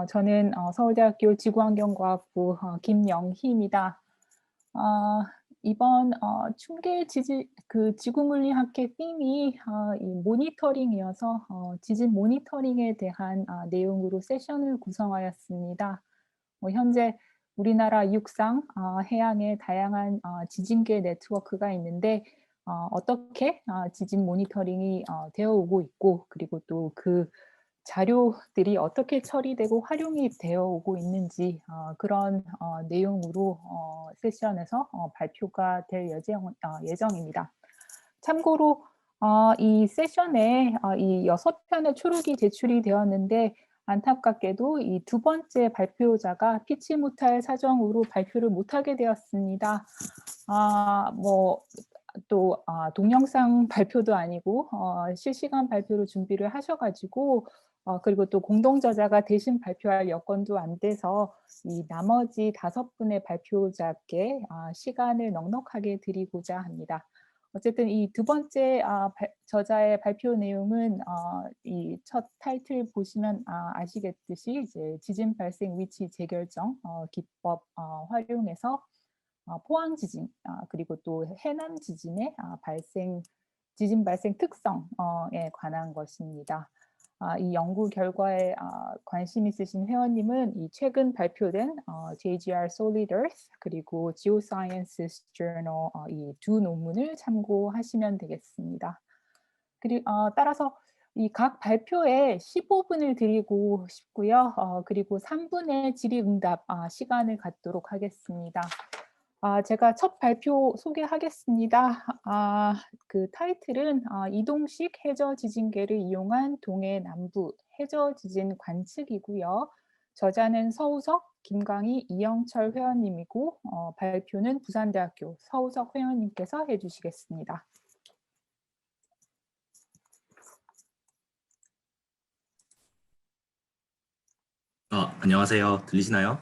저는 서울대학교 지구환경과학부 김영희입니다. 어, 이번 춘계 지구물리학회 팀이 이 모니터링이어서 지진 모니터링에 대한 내용으로 세션을 구성하였습니다. 현재 우리나라 육상, 해양에 다양한 지진계 네트워크가 있는데 어떻게 지진 모니터링이 되어 오고 있고, 그리고 또 그 자료들이 어떻게 처리되고 활용이 되어 오고 있는지 그런 내용으로 세션에서 발표가 될 예정입니다. 참고로 이 세션에 이 6편의 초록이 제출이 되었는데, 안타깝게도 이 두 번째 발표자가 피치 못할 사정으로 발표를 못하게 되었습니다. 또 동영상 발표도 아니고 실시간 발표로 준비를 하셔 가지고 그리고 또 공동 저자가 대신 발표할 여건도 안 돼서 이 나머지 5분의 발표자께 시간을 넉넉하게 드리고자 합니다. 어쨌든 이 두 번째 저자의 발표 내용은 이 첫 타이틀 보시면 아시겠듯이 이제 지진 발생 위치 재결정 기법 활용해서 포항 지진 그리고 또 해남 지진의 지진 발생 특성에 관한 것입니다. 이 연구 결과에 관심 있으신 회원님은 이 최근 발표된 JGR Solid Earth 그리고 Geosciences Journal 이 두 논문을 참고하시면 되겠습니다. 그리고 따라서 이 각 발표에 15분을 드리고 싶고요. 그리고 3분의 질의응답 시간을 갖도록 하겠습니다. 제가 첫 발표 소개하겠습니다. 그 타이틀은 이동식 해저 지진계를 이용한 동해 남부 해저 지진 관측이고요. 저자는 서우석, 김광희, 이영철 회원님이고 발표는 부산대학교 서우석 회원님께서 해주시겠습니다. 안녕하세요. 들리시나요?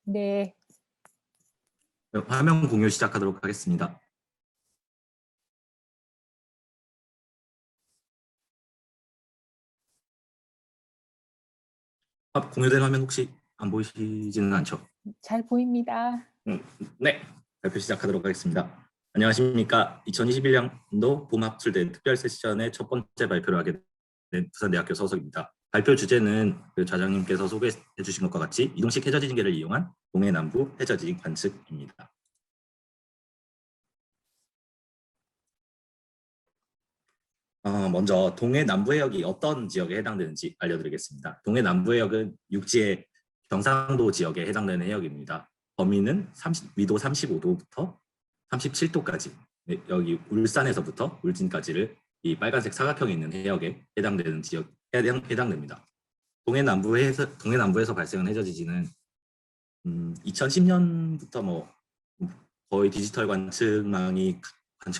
네. 화면 공유 시작하도록 하겠습니다. 공유된 화면 혹시 안 보이시지는 않죠? 잘 보입니다. 네, 발표 시작하도록 하겠습니다. 안녕하십니까. 2021년도 봄학술대 특별 세션의 첫 번째 발표를 하게 된 부산대학교 서석입니다. 발표 주제는 그 좌장님께서 소개해 주신 것과 같이 이동식 해저지진계를 이용한 동해 남부 해저지진 관측입니다. 먼저 동해 남부 해역이 어떤 지역에 해당되는지 알려드리겠습니다. 동해 남부 해역은 육지의 경상도 지역에 해당되는 해역입니다. 범위는 위도 35도부터 37도까지 여기 울산에서부터 울진까지를 이 빨간색 사각형에 있는 해역에 해당되는 지역에 해당됩니다. 동해 남부에서 발생한 해저 지진은 2010년부터 거의 디지털 관측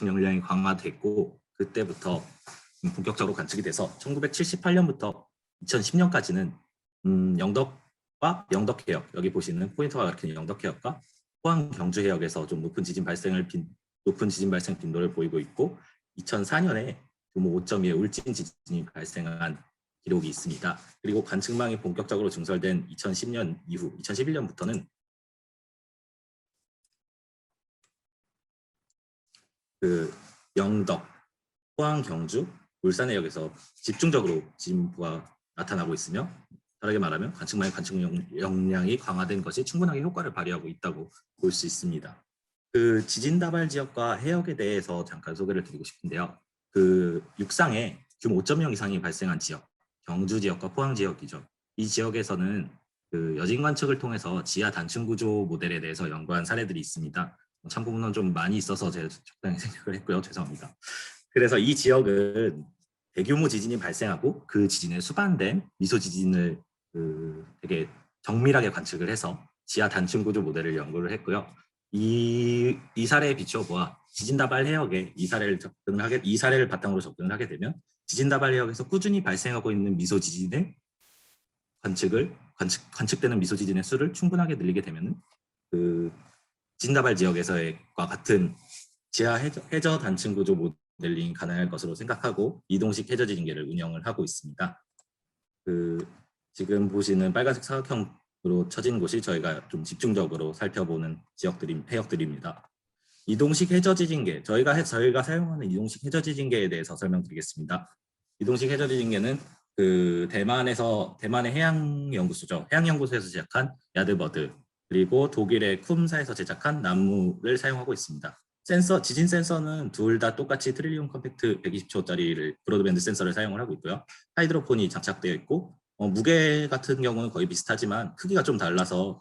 역량이 강화됐고, 그때부터 본격적으로 관측이 돼서 1978년부터 2010년까지는 영덕과 영덕해역, 여기 보시는 포인터가 가리키는 영덕해역과 포항 경주해역에서 좀 높은 지진 발생 빈도를 보이고 있고, 2004년에 규모 5.2의 울진 지진이 발생한 기록이 있습니다. 그리고 관측망이 본격적으로 증설된 2010년 이후 2011년부터는 그 영덕, 포항, 경주, 울산 해역에서 집중적으로 지진부가 나타나고 있으며, 다르게 말하면 관측망의 관측 역량이 강화된 것이 충분하게 효과를 발휘하고 있다고 볼 수 있습니다. 그 지진 다발 지역과 해역에 대해서 잠깐 소개를 드리고 싶은데요. 그 육상에 규모 5.0 이상이 발생한 지역, 경주 지역과 포항 지역이죠. 이 지역에서는 그 여진 관측을 통해서 지하 단층 구조 모델에 대해서 연구한 사례들이 있습니다. 참고문은 좀 많이 있어서 제가 적당히 생각을 했고요. 죄송합니다. 그래서 이 지역은 대규모 지진이 발생하고 그 지진에 수반된 미소 지진을 되게 정밀하게 관측을 해서 지하 단층 구조 모델을 연구를 했고요. 이 사례에 비추어 보아 지진다발 해역에 이 사례를 바탕으로 접근을 하게 되면 지진다발 해역에서 꾸준히 발생하고 있는 미소 지진의 관측되는 미소 지진의 수를 충분하게 늘리게 되면 그 지진다발 지역에서의 과 같은 지하 해저 단층 구조 모델링이 가능할 것으로 생각하고 이동식 해저 지진계를 운영을 하고 있습니다. 지금 보시는 빨간색 사각형으로 쳐진 곳이 저희가 좀 집중적으로 살펴보는 해역들입니다. 이동식 해저 지진계, 저희가 사용하는 이동식 해저 지진계에 대해서 설명드리겠습니다. 이동식 해저 지진계는 대만의 해양연구소죠. 해양연구소에서 제작한 야드버드, 그리고 독일의 쿰사에서 제작한 나무를 사용하고 있습니다. 지진 센서는 둘 다 똑같이 트릴리움 컴팩트 120초짜리를 브로드밴드 센서를 사용을 하고 있고요. 하이드로폰이 장착되어 있고 무게 같은 경우는 거의 비슷하지만 크기가 좀 달라서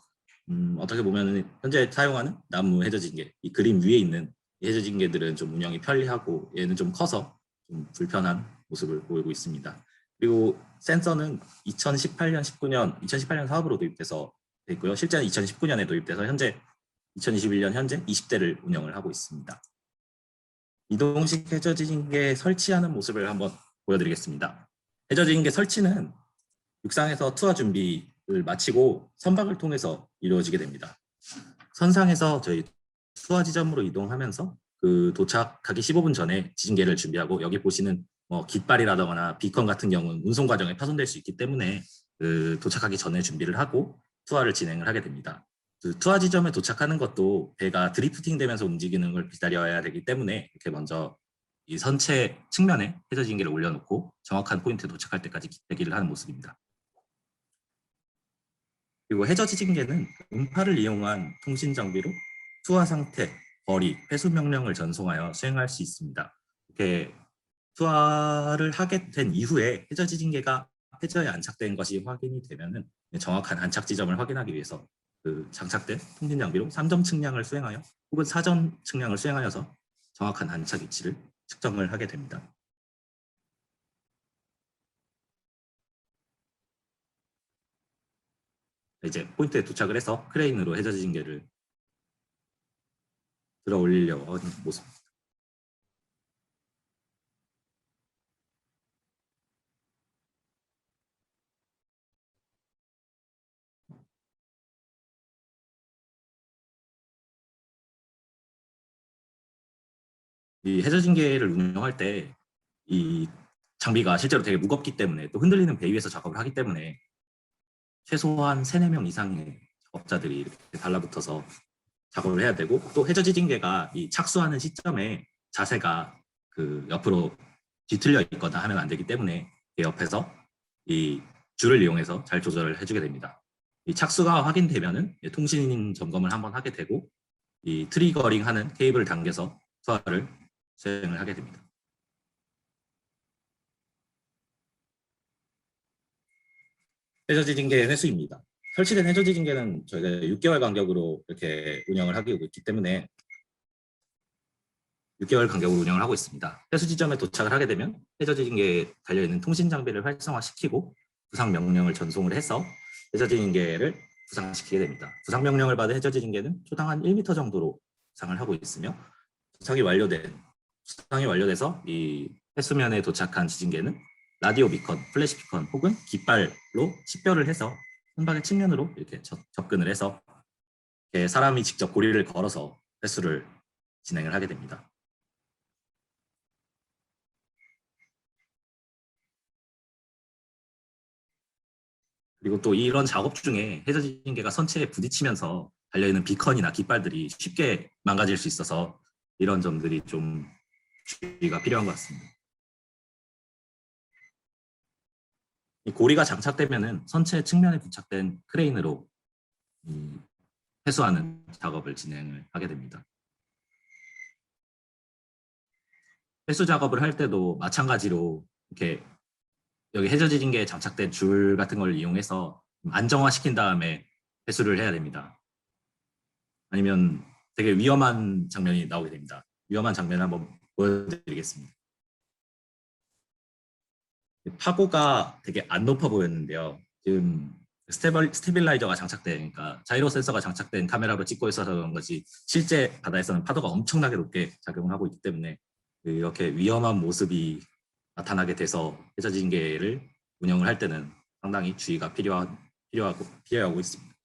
어떻게 보면 현재 사용하는 나무 해저진계, 이 그림 위에 있는 해저진계들은 좀 운영이 편리하고 얘는 좀 커서 좀 불편한 모습을 보이고 있습니다. 그리고 센서는 2018년 사업으로 도입돼서 있고요. 실제는 2019년에 도입돼서 현재 2021년 현재 20대를 운영을 하고 있습니다. 이동식 해저지진계 설치하는 모습을 한번 보여드리겠습니다. 해저지진계 설치는 육상에서 투하 준비를 마치고 선박을 통해서 이루어지게 됩니다. 선상에서 저희 투하 지점으로 이동하면서 도착하기 15분 전에 지진계를 준비하고, 여기 보시는 깃발이라거나 비컨 같은 경우는 운송 과정에 파손될 수 있기 때문에 도착하기 전에 준비를 하고 투하를 진행을 하게 됩니다. 투하 지점에 도착하는 것도 배가 드리프팅 되면서 움직이는 걸 기다려야 되기 때문에 이렇게 먼저 이 선체 측면에 해저지진계를 올려놓고 정확한 포인트에 도착할 때까지 대기를 하는 모습입니다. 그리고 해저지진계는 음파를 이용한 통신 장비로 투하 상태, 거리, 회수 명령을 전송하여 수행할 수 있습니다. 이렇게 투하를 하게 된 이후에 해저지진계가 해저에 안착된 것이 확인이 되면은 정확한 안착 지점을 확인하기 위해서 장착된 통신 장비로 3점 측량을 수행하여 혹은 4점 측량을 수행하여서 정확한 안착 위치를 측정을 하게 됩니다. 이제 포인트에 도착을 해서 크레인으로 해저지진계를 들어 올리려고 하는 모습입니다. 이 해저진계를 운영할 때 이 장비가 실제로 되게 무겁기 때문에, 또 흔들리는 배 위에서 작업을 하기 때문에 최소한 3, 4명 이상의 작업자들이 이렇게 달라붙어서 작업을 해야 되고, 또 해저지진계가 이 착수하는 시점에 자세가 옆으로 뒤틀려 있거나 하면 안 되기 때문에 옆에서 이 줄을 이용해서 잘 조절을 해주게 됩니다. 이 착수가 확인되면은 통신 점검을 한번 하게 되고, 이 트리거링 하는 케이블을 당겨서 투하를 수행을 하게 됩니다. 해저지진계 회수입니다. 설치된 해저지진계는 저희가 6개월 간격으로 이렇게 운영을 하고 있기 때문에 6개월 간격으로 운영을 하고 있습니다. 회수 지점에 도착을 하게 되면 해저지진계에 달려있는 통신 장비를 활성화시키고 부상 명령을 전송을 해서 해저지진계를 부상시키게 됩니다. 부상 명령을 받은 해저지진계는 초당 한 1m 정도로 부상을 하고 있으며, 부상이 완료돼서 이 해수면에 도착한 지진계는 라디오 비컨, 플래시 비컨 혹은 깃발로 식별을 해서 선박의 측면으로 이렇게 접근을 해서 사람이 직접 고리를 걸어서 회수를 진행을 하게 됩니다. 그리고 또 이런 작업 중에 해저지진계가 선체에 부딪히면서 달려있는 비컨이나 깃발들이 쉽게 망가질 수 있어서 이런 점들이 좀 주의가 필요한 것 같습니다. 이 고리가 장착되면은 선체 측면에 부착된 크레인으로 회수하는 작업을 진행을 하게 됩니다. 회수 작업을 할 때도 마찬가지로 이렇게 여기 해저지진계에 장착된 줄 같은 걸 이용해서 안정화시킨 다음에 회수를 해야 됩니다. 아니면 되게 위험한 장면이 나오게 됩니다. 위험한 장면을 한번 보여드리겠습니다. 파고가 되게 안 높아 보였는데요. 지금 스테빌라이저가 장착되니까 자이로 센서가 장착된 카메라로 찍고 있어서 그런 거지, 실제 바다에서는 파도가 엄청나게 높게 작용을 하고 있기 때문에 이렇게 위험한 모습이 나타나게 돼서 해저지진계를 운영을 할 때는 상당히 주의가 필요하고 있습니다.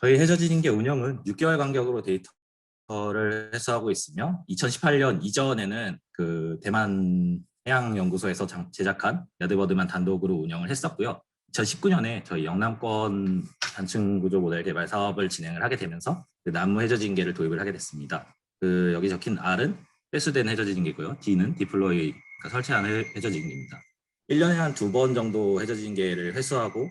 저희 해저지진계 운영은 6개월 간격으로 데이터를 회수하고 있으며, 2018년 이전에는 대만의 해양연구소에서 제작한 야드버드만 단독으로 운영을 했었고요. 2019년에 저희 영남권 단층 구조 모델 개발 사업을 진행을 하게 되면서 그 나무 해저징계를 도입을 하게 됐습니다. 그 여기 적힌 R은 회수된 해저징계고요. D는 디플로이, 그러니까 설치하는 해저징계입니다. 1년에 한 2번 정도 해저징계를 회수하고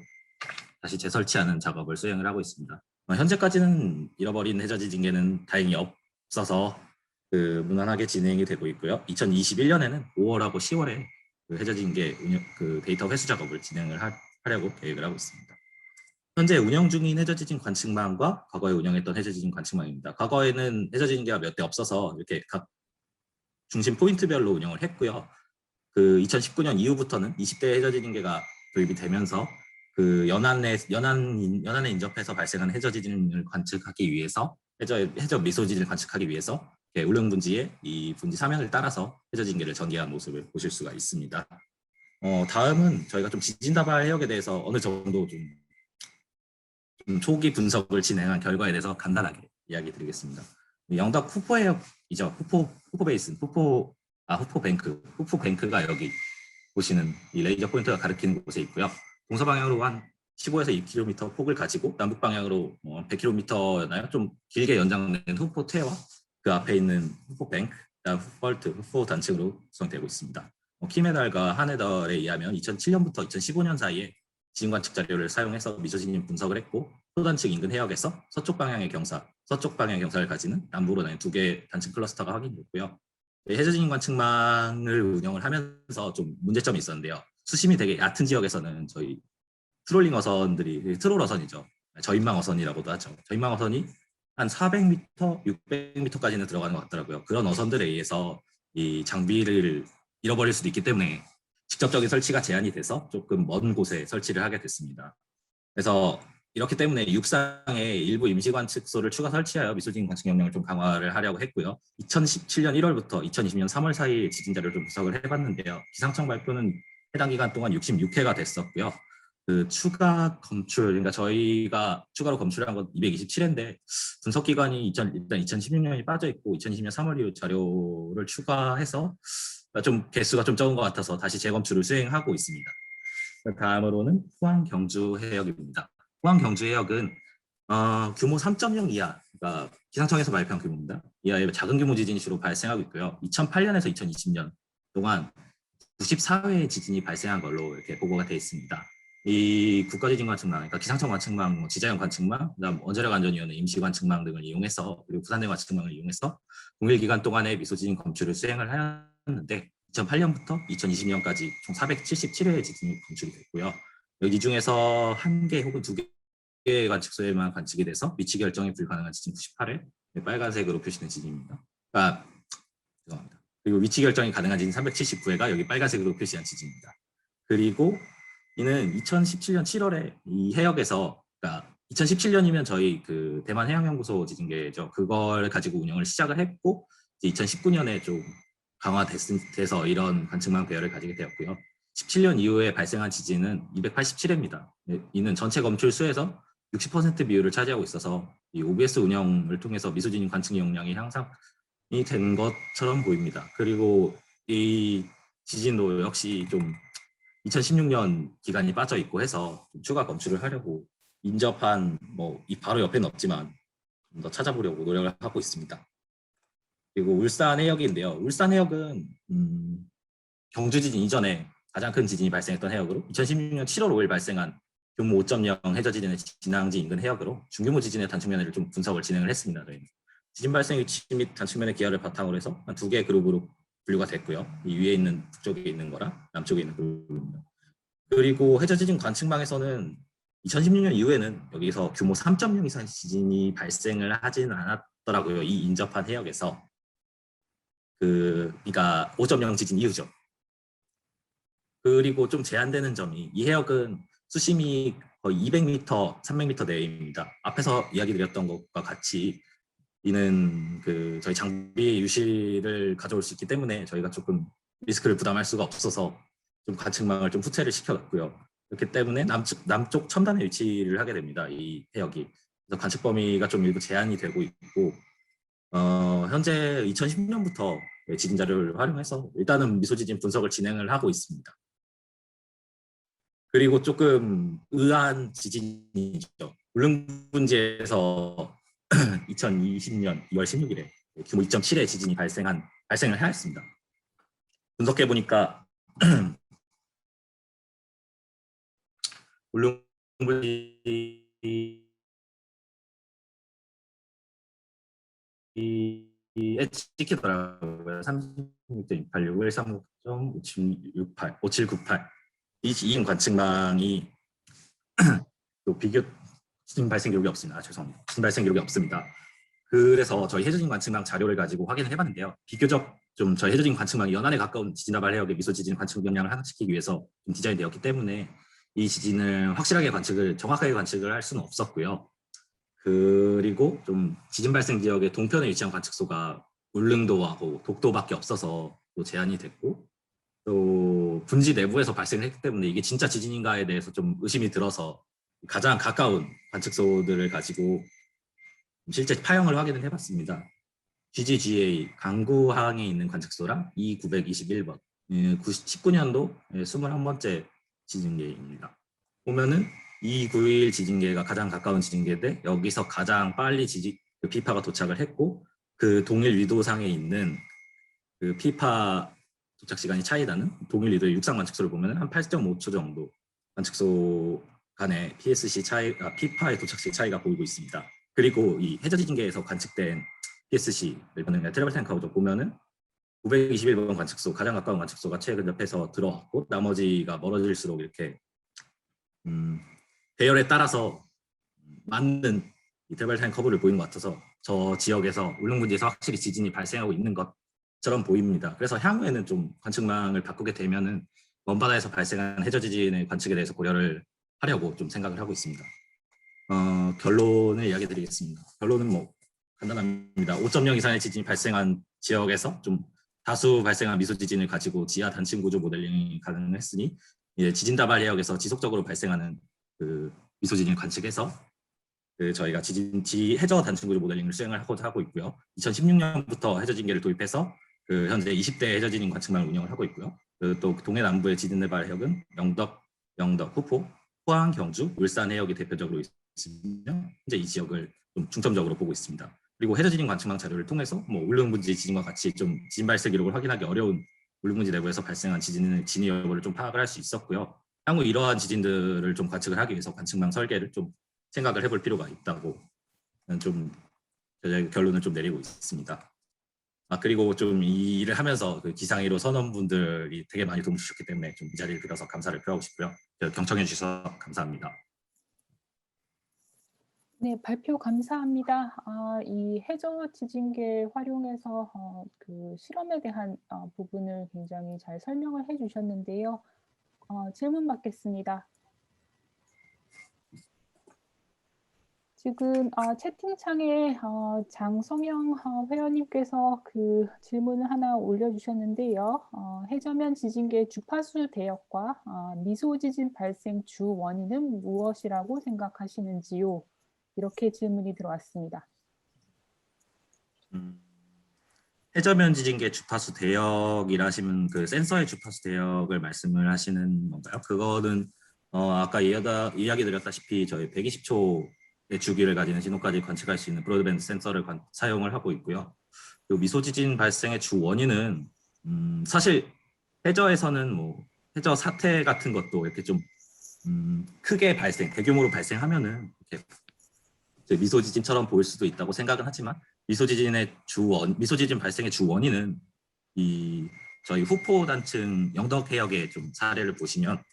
다시 재설치하는 작업을 수행을 하고 있습니다. 현재까지는 잃어버린 해저징계는 다행히 없어서 무난하게 진행이 되고 있고요. 2021년에는 5월하고 10월에 그 해저징계 그 데이터 회수 작업을 진행을 하려고 계획을 하고 있습니다. 현재 운영 중인 해저지진 관측망과 과거에 운영했던 해저지진 관측망입니다. 과거에는 해저징계가 몇 대 없어서 이렇게 각 중심 포인트별로 운영을 했고요. 그 2019년 이후부터는 20대 해저지진계가 도입이 되면서 그 연안에 인접해서 발생한 해저지진을 관측하기 위해서 해저 미소지진을 관측하기 위해서 울릉분지의 이 분지 사면을 따라서 해저징계를 전개한 모습을 보실 수가 있습니다. 다음은 저희가 좀 지진다발 해역에 대해서 어느 정도 좀 초기 분석을 진행한 결과에 대해서 간단하게 이야기 드리겠습니다. 영덕 후포 해역이죠. 후포 베이슨, 후포 뱅크가 여기 보시는 이 레이저 포인트가 가리키는 곳에 있고요. 동서 방향으로 한 15에서 2km 폭을 가지고 남북 방향으로 100km였나요? 좀 길게 연장된 후포 태와 그 앞에 있는 후포 뱅크, 후포 단층으로 구성되고 있습니다. 키메달과 한해달에 의하면 2007년부터 2015년 사이에 지진 관측 자료를 사용해서 미소지진 분석을 했고, 소단층 인근 해역에서 서쪽 방향의 경사를 가지는 남부로 나뉜 2개의 단층 클러스터가 확인됐고요. 해저지진 관측망을 운영을 하면서 좀 문제점이 있었는데요. 수심이 되게 얕은 지역에서는 저희 트롤링 어선들이 트롤 어선이죠. 저인망 어선이라고도 하죠. 저인망 어선이 한 400m, 600m까지는 들어가는 것 같더라고요. 그런 어선들에 의해서 이 장비를 잃어버릴 수도 있기 때문에 직접적인 설치가 제한이 돼서 조금 먼 곳에 설치를 하게 됐습니다. 그래서 이렇기 때문에 육상에 일부 임시관측소를 추가 설치하여 미소지진 관측 역량을 좀 강화를 하려고 했고요. 2017년 1월부터 2020년 3월 사이에 지진 자료를 좀 분석을 해봤는데요. 기상청 발표는 해당 기간 동안 66회가 됐었고요. 그 추가 검출, 그러니까 저희가 추가로 검출한 건 227회인데 분석 기간이 일단 2016년이 빠져 있고 2020년 3월 이후 자료를 추가해서 좀 개수가 좀 적은 것 같아서 다시 재검출을 수행하고 있습니다. 다음으로는 포항 경주 해역입니다. 포항 경주 해역은 규모 3.0 이하, 그러니까 기상청에서 발표한 규모입니다. 이하의 작은 규모 지진이 주로 발생하고 있고요. 2008년에서 2020년 동안 94회의 지진이 발생한 걸로 이렇게 보고가 되어 있습니다. 이 국가지진 관측망, 그러니까 기상청 관측망, 지자연 관측망, 그다음 원자력 안전위원회 임시 관측망 등을 이용해서, 그리고 부산대 관측망을 이용해서 동일 기간 동안에 미소지진 검출을 수행을 하였는데 2008년부터 2020년까지 총 477회의 지진이 검출이 됐고요. 이 중에서 1개 혹은 2개의 관측소에만 관측이 돼서 위치 결정이 불가능한 지진 98회, 빨간색으로 표시된 지진입니다. 죄송합니다. 그리고 위치 결정이 가능한 지진 379회가 여기 빨간색으로 표시한 지진입니다. 그리고 이는 2017년 7월에 이 해역에서, 그러니까 2017년이면 저희 그 대만 해양연구소 지진계죠. 그걸 가지고 운영을 시작을 했고 2019년에 좀 강화돼서 이런 관측망 배열을 가지게 되었고요. 17년 이후에 발생한 지진은 287회입니다. 이는 전체 검출 수에서 60% 비율을 차지하고 있어서 이 OBS 운영을 통해서 미소지진 관측 역량이 향상이 된 것처럼 보입니다. 그리고 이 지진도 역시 좀 2016년 기간이 빠져 있고 해서 추가 검출을 하려고 인접한 이 바로 옆에는 없지만 좀 더 찾아보려고 노력을 하고 있습니다. 그리고 울산 해역인데요. 울산 해역은 경주 지진 이전에 가장 큰 지진이 발생했던 해역으로 2016년 7월 5일 발생한 규모 5.0 해저 지진의 진앙지 인근 해역으로 중규모 지진의 단층면회를 좀 분석을 진행을 했습니다. 저희는. 지진 발생 위치 및 단층면의 기하를 바탕으로 해서 한 2개의 그룹으로 분류가 됐고요. 이 위에 있는 북쪽에 있는 거랑 남쪽에 있는 그룹입니다. 그리고 해저 지진 관측망에서는 2016년 이후에는 여기서 규모 3.0 이상의 지진이 발생을 하지는 않았더라고요. 이 인접한 해역에서. 그러니까 5.0 지진 이후죠. 그리고 좀 제한되는 점이 이 해역은 수심이 거의 200m, 300m 내외입니다. 앞에서 이야기 드렸던 것과 같이 이는 저희 장비 유실을 가져올 수 있기 때문에 저희가 조금 리스크를 부담할 수가 없어서 좀 관측망을 좀 후퇴를 시켜놨고요. 그렇기 때문에 남쪽 첨단에 위치를 하게 됩니다. 이 해역이. 그래서 관측 범위가 좀 일부 제한이 되고 있고 현재 2010년부터 지진 자료를 활용해서 일단은 미소지진 분석을 진행을 하고 있습니다. 그리고 조금 의아한 지진이죠. 울릉분지에서 2020년 2월 16일에 규모 2.7의 지진이 발생을 하였습니다. 분석해 보니까 울릉분지에 찍히더라고요. 36.286, 136.5768, 5798. 이 관측망이 또 비교 지진 발생 기록이 없습니다. 죄송합니다. 지진 발생 기록이 없습니다. 그래서 저희 해저진 관측망 자료를 가지고 확인을 해봤는데요. 비교적 좀 저희 해저진 관측망이 연안에 가까운 지진나발 해역의 미소지진 관측 역량을 하락시키기 위해서 좀 디자인되었기 때문에 이 지진을 확실하게 정확하게 관측을 할 수는 없었고요. 그리고 좀 지진 발생 지역의 동편에 위치한 관측소가 울릉도하고 독도밖에 없어서 또 제한이 됐고, 또 분지 내부에서 발생했기 때문에 이게 진짜 지진인가에 대해서 좀 의심이 들어서 가장 가까운 관측소들을 가지고 실제 파형을 확인을 해봤습니다. GGGA 강구항에 있는 관측소랑 E921번 19년도 21번째 지진계입니다. 보면은 291 지진계가 가장 가까운 지진계인데 여기서 가장 빨리 그 피파가 도착을 했고, 그 동일 위도상에 있는 그 피파 도착 시간이 차이 나는 동일 위도의 육상 관측소를 보면 한 8.5초 정도 관측소 간의 피파의 도착 시 차이가 보이고 있습니다. 그리고 이 해저지진계에서 관측된 PSC를 보는 트래블 탱크하고 보면은 921번 관측소, 가장 가까운 관측소가 최근접해서 들어왔고, 나머지가 멀어질수록 이렇게 배열에 따라서 맞는 이 트래블 탱크 커브를 보이는 것 같아서 저 지역에서 울릉분지에서 확실히 지진이 발생하고 있는 것처럼 보입니다. 그래서 향후에는 좀 관측망을 바꾸게 되면은 먼바다에서 발생한 해저지진의 관측에 대해서 고려를 하려고 좀 생각을 하고 있습니다. 결론을 이야기 드리겠습니다. 결론은 뭐 간단합니다. 5.0 이상의 지진이 발생한 지역에서 좀 다수 발생한 미소지진을 가지고 지하 단층 구조 모델링이 가능했으니 지진다발 해역에서 지속적으로 발생하는 그 미소지진을 관측해서 저희가 해저 단층 구조 모델링을 수행을 하고 있고요. 2016년부터 해저진계를 도입해서 현재 20대 해저지진 관측망을 운영을 하고 있고요. 또 동해 남부의 지진대발 해역은 영덕, 후포, 포항, 경주, 울산 해역이 대표적으로 있으며 현재 이 지역을 좀 중점적으로 보고 있습니다. 그리고 해저지진 관측망 자료를 통해서 뭐 울릉분지 지진과 같이 좀 지진 발생 기록을 확인하기 어려운 울릉분지 내부에서 발생한 진위 여부를 좀 파악을 할 수 있었고요. 향후 이러한 지진들을 좀 관측을 하기 위해서 관측망 설계를 좀 생각을 해볼 필요가 있다고 좀 결론을 좀 내리고 있습니다. 그리고 좀 이 일을 하면서 그 기상위로 선원분들이 되게 많이 도움 주셨기 때문에 좀 이 자리를 빌어서 감사를 표하고 싶고요. 경청해 주셔서 감사합니다. 네, 발표 감사합니다. 이 해저 지진계 활용해서 그 실험에 대한 부분을 굉장히 잘 설명을 해주셨는데요. 질문 받겠습니다. 지금 채팅창에 장성영 회원님께서 그 질문을 하나 올려주셨는데요. 해저면 지진계 주파수 대역과 미소지진 발생 주 원인은 무엇이라고 생각하시는지요? 이렇게 질문이 들어왔습니다. 해저면 지진계 주파수 대역이라 하시면 그 센서의 주파수 대역을 말씀을 하시는 건가요? 그거는 아까 이야기 드렸다시피 저희 120초의 주기를 가지는 신호까지 관측할 수 있는 브로드밴드 센서를 사용을 하고 있고요. 그 미소지진 발생의 주 원인은 사실 해저에서는 뭐 해저 사태 같은 것도 이렇게 좀 크게 대규모로 발생하면은 이렇게 미소지진처럼 보일 수도 있다고 생각은 하지만 미소지진 발생의 주 원인은 저희 후포 단층 영덕 해역의 좀 사례를 보시면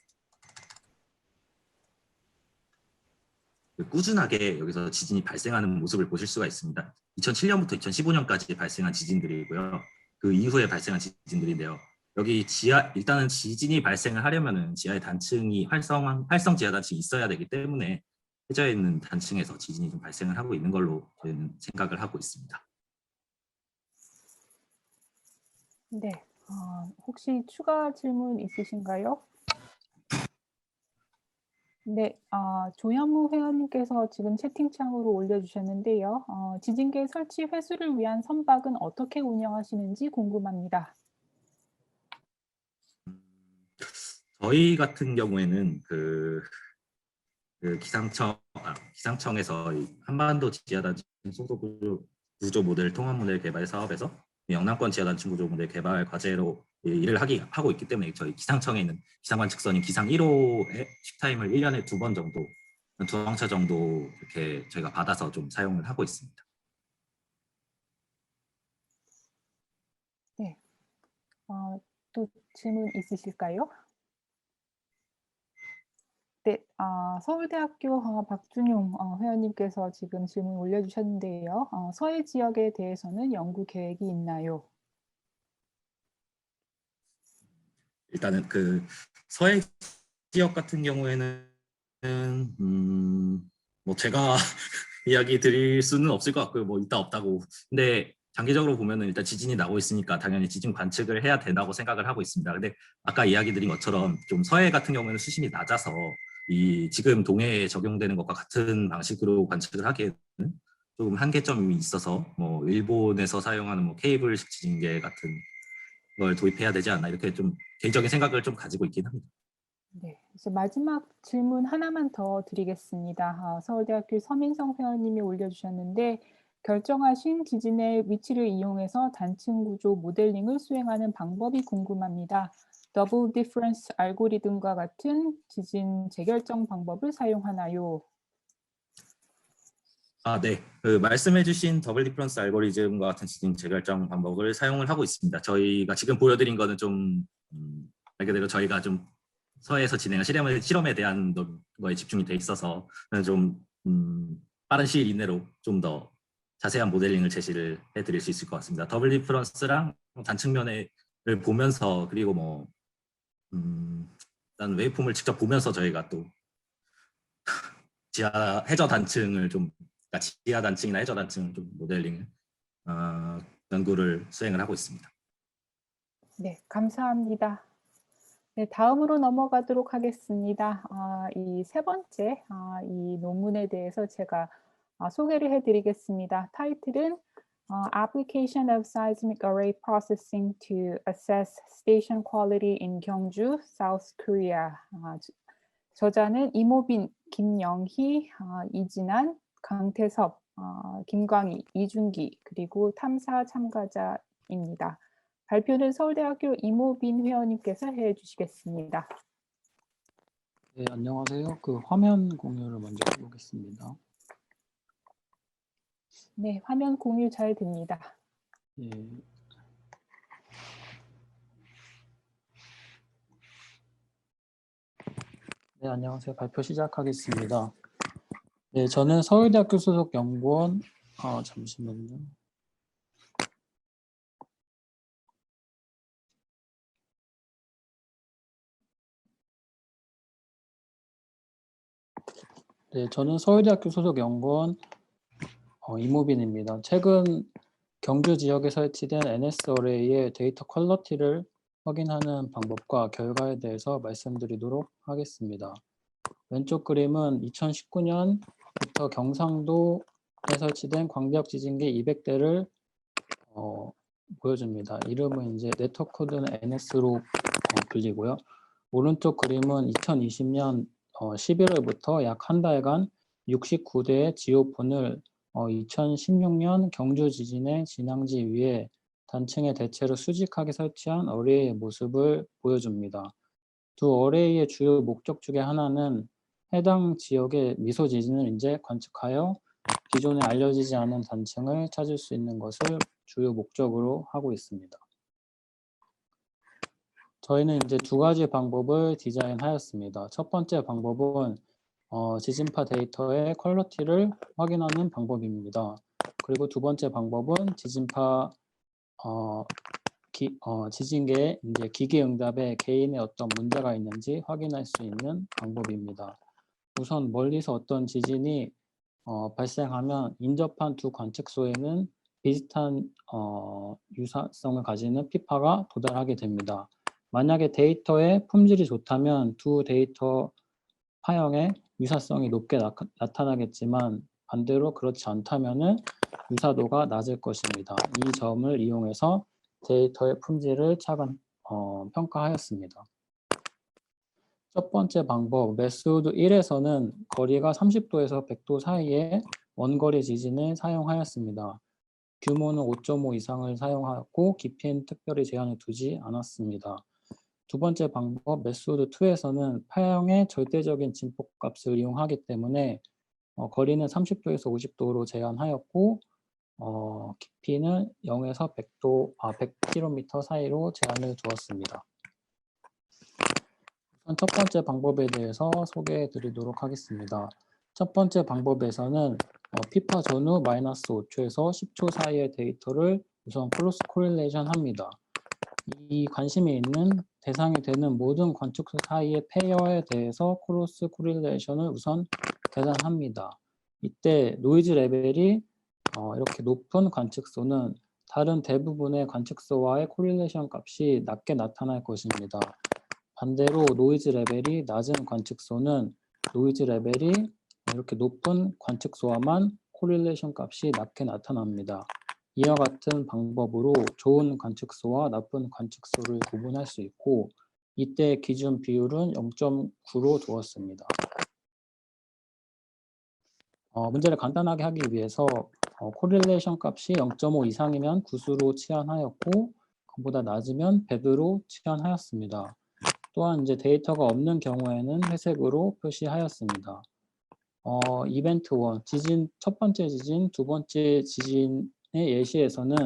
꾸준하게 여기서 지진이 발생하는 모습을 보실 수가 있습니다. 2007년부터 2015년까지 발생한 지진들이고요. 그 이후에 발생한 지진들인데요. 여기 일단은 지진이 발생을 하려면은 지하의 단층이 활성 지하 단층이 있어야 되기 때문에 해저에 있는 단층에서 지진이 좀 발생을 하고 있는 걸로 저희는 생각을 하고 있습니다. 네, 혹시 추가 질문 있으신가요? 네, 조현무 회원님께서 지금 채팅창으로 올려주셨는데요. 지진계 설치 회수를 위한 선박은 어떻게 운영하시는지 궁금합니다. 저희 같은 경우에는 그 기상청에서 이 한반도 지하단층 소속 구조 모델 통합 모델 개발 사업에서 영남권 지하단층 구조 모델 개발 과제로 일을 하고 있기 때문에 저희 기상청에 있는 기상관측선인 기상 1호의 식타임을 1년에 2번 정도, 2항차 정도 이렇게 저희가 받아서 좀 사용을 하고 있습니다. 네, 또 질문 있으실까요? 네, 서울대학교 박준용 회원님께서 지금 질문 올려주셨는데요. 서해 지역에 대해서는 연구 계획이 있나요? 일단은 그 서해 지역 같은 경우에는 뭐 제가 이야기 드릴 수는 없을 것 같고요. 뭐 있다 없다고. 근데 장기적으로 보면은 일단 지진이 나고 있으니까 당연히 지진 관측을 해야 된다고 생각을 하고 있습니다. 근데 아까 이야기 드린 것처럼 좀 서해 같은 경우에는 수심이 낮아서 이 지금 동해에 적용되는 것과 같은 방식으로 관측을 하기에는 조금 한계점이 있어서 뭐 일본에서 사용하는 뭐 케이블식 지진계 같은 걸 도입해야 되지 않나 이렇게 좀 개인적인 생각을 좀 가지고 있긴 합니다. 네, 이제 마지막 질문 하나만 더 드리겠습니다. 서울대학교 서민성 회원님이 올려주셨는데 결정하신 지진의 위치를 이용해서 단층 구조 모델링을 수행하는 방법이 궁금합니다. 더블 디퍼런스 알고리즘과 같은 지진 재결정 방법을 사용하나요? 네. 그 말씀해주신 더블 디퍼런스 알고리즘과 같은 지진 재결정 방법을 사용을 하고 있습니다. 저희가 지금 보여드린 거는 좀 말 그대로 저희가 좀 서해에서 진행한 실험에 대한 거에 집중이 돼 있어서 좀 빠른 시일 이내로 좀 더 자세한 모델링을 제시를 해드릴 수 있을 것 같습니다. 더블 디퍼런스랑 단층면을 보면서 그리고 뭐 일단 웨이폼을 직접 보면서 저희가 또 해저 단층을 좀 그러니까 지하 단층이나 해저 단층 좀 모델링 연구를 수행을 하고 있습니다. 네, 감사합니다. 네, 다음으로 넘어가도록 하겠습니다. 이 세 번째 이 논문에 대해서 제가 소개를 해드리겠습니다. 타이틀은 Application of Seismic Array Processing to Assess Station Quality in Gyeongju, South Korea. 저자는 이모빈, 김영희, 이진한, 강태섭, 김광희, 이준기, 그리고 탐사 참가자입니다. 발표는 서울대학교 이모빈 회원님께서 해주시겠습니다. 네, 안녕하세요. 그 화면 공유를 먼저 해보겠습니다. 네, 화면 공유 잘 됩니다. 예. 네, 안녕하세요. 발표 시작하겠습니다. 네, 저는 서울대학교 소속 연구원, 잠시만요. 네, 저는 서울대학교 소속 연구원 이모빈입니다. 최근 경주 지역에 설치된 NS 어레이의 데이터 퀄리티를 확인하는 방법과 결과에 대해서 말씀드리도록 하겠습니다. 왼쪽 그림은 2019년부터 경상도에 설치된 광대역 지진계 200대를 보여줍니다. 이름은 이제 네트워크 코드는 NS로 불리고요. 오른쪽 그림은 2020년 11월부터 약 한 달간 69대의 지오폰을 2016년 경주 지진의 진앙지 위에 단층의 대체로 수직하게 설치한 어레이의 모습을 보여줍니다. 두 어레이의 주요 목적 중에 하나는 해당 지역의 미소 지진을 이제 관측하여 기존에 알려지지 않은 단층을 찾을 수 있는 것을 주요 목적으로 하고 있습니다. 저희는 이제 두 가지 방법을 디자인하였습니다. 첫 번째 방법은 지진파 데이터의 퀄리티를 확인하는 방법입니다. 그리고 두 번째 방법은 지진파 지진계의 이제 기기 응답에 개인의 어떤 문제가 있는지 확인할 수 있는 방법입니다. 우선 멀리서 어떤 지진이 발생하면 인접한 두 관측소에는 비슷한 유사성을 가지는 피파가 도달하게 됩니다. 만약에 데이터의 품질이 좋다면 두 데이터 파형의 유사성이 높게 나타나겠지만 반대로 그렇지 않다면은 유사도가 낮을 것입니다. 이 점을 이용해서 데이터의 품질을 차근 평가하였습니다. 첫 번째 방법, 메소드 1에서는 거리가 30도에서 100도 사이의 원거리 지진을 사용하였습니다. 규모는 5.5 이상을 사용하였고 깊이는 특별히 제한을 두지 않았습니다. 두 번째 방법, 메소드 2에서는 파형의 절대적인 진폭값을 이용하기 때문에 거리는 30도에서 50도로 제한하였고 깊이는 0에서 100km 사이로 제한을 두었습니다. 우선 첫 번째 방법에 대해서 소개해 드리도록 하겠습니다. 첫 번째 방법에서는 피파 전후 마이너스 5초에서 10초 사이의 데이터를 우선 크로스 코릴레이션 합니다. 이 관심이 있는 대상이 되는 모든 관측소 사이의 페어에 대해서 크로스 코릴레이션을 우선 계산합니다. 이때 노이즈 레벨이 이렇게 높은 관측소는 다른 대부분의 관측소와의 코릴레이션 값이 낮게 나타날 것입니다. 반대로 노이즈 레벨이 낮은 관측소는 노이즈 레벨이 이렇게 높은 관측소와만 코릴레이션 값이 낮게 나타납니다. 이와 같은 방법으로 좋은 관측소와 나쁜 관측소를 구분할 수 있고 이때 기준 비율은 0.9로 두었습니다. 문제를 간단하게 하기 위해서 코릴레이션 값이 0.5 이상이면 굿으로 치환하였고 그보다 낮으면 배드로 치환하였습니다. 또한 이제 데이터가 없는 경우에는 회색으로 표시하였습니다. 이벤트 1, 지진 첫 번째 지진, 두 번째 지진의 예시에서는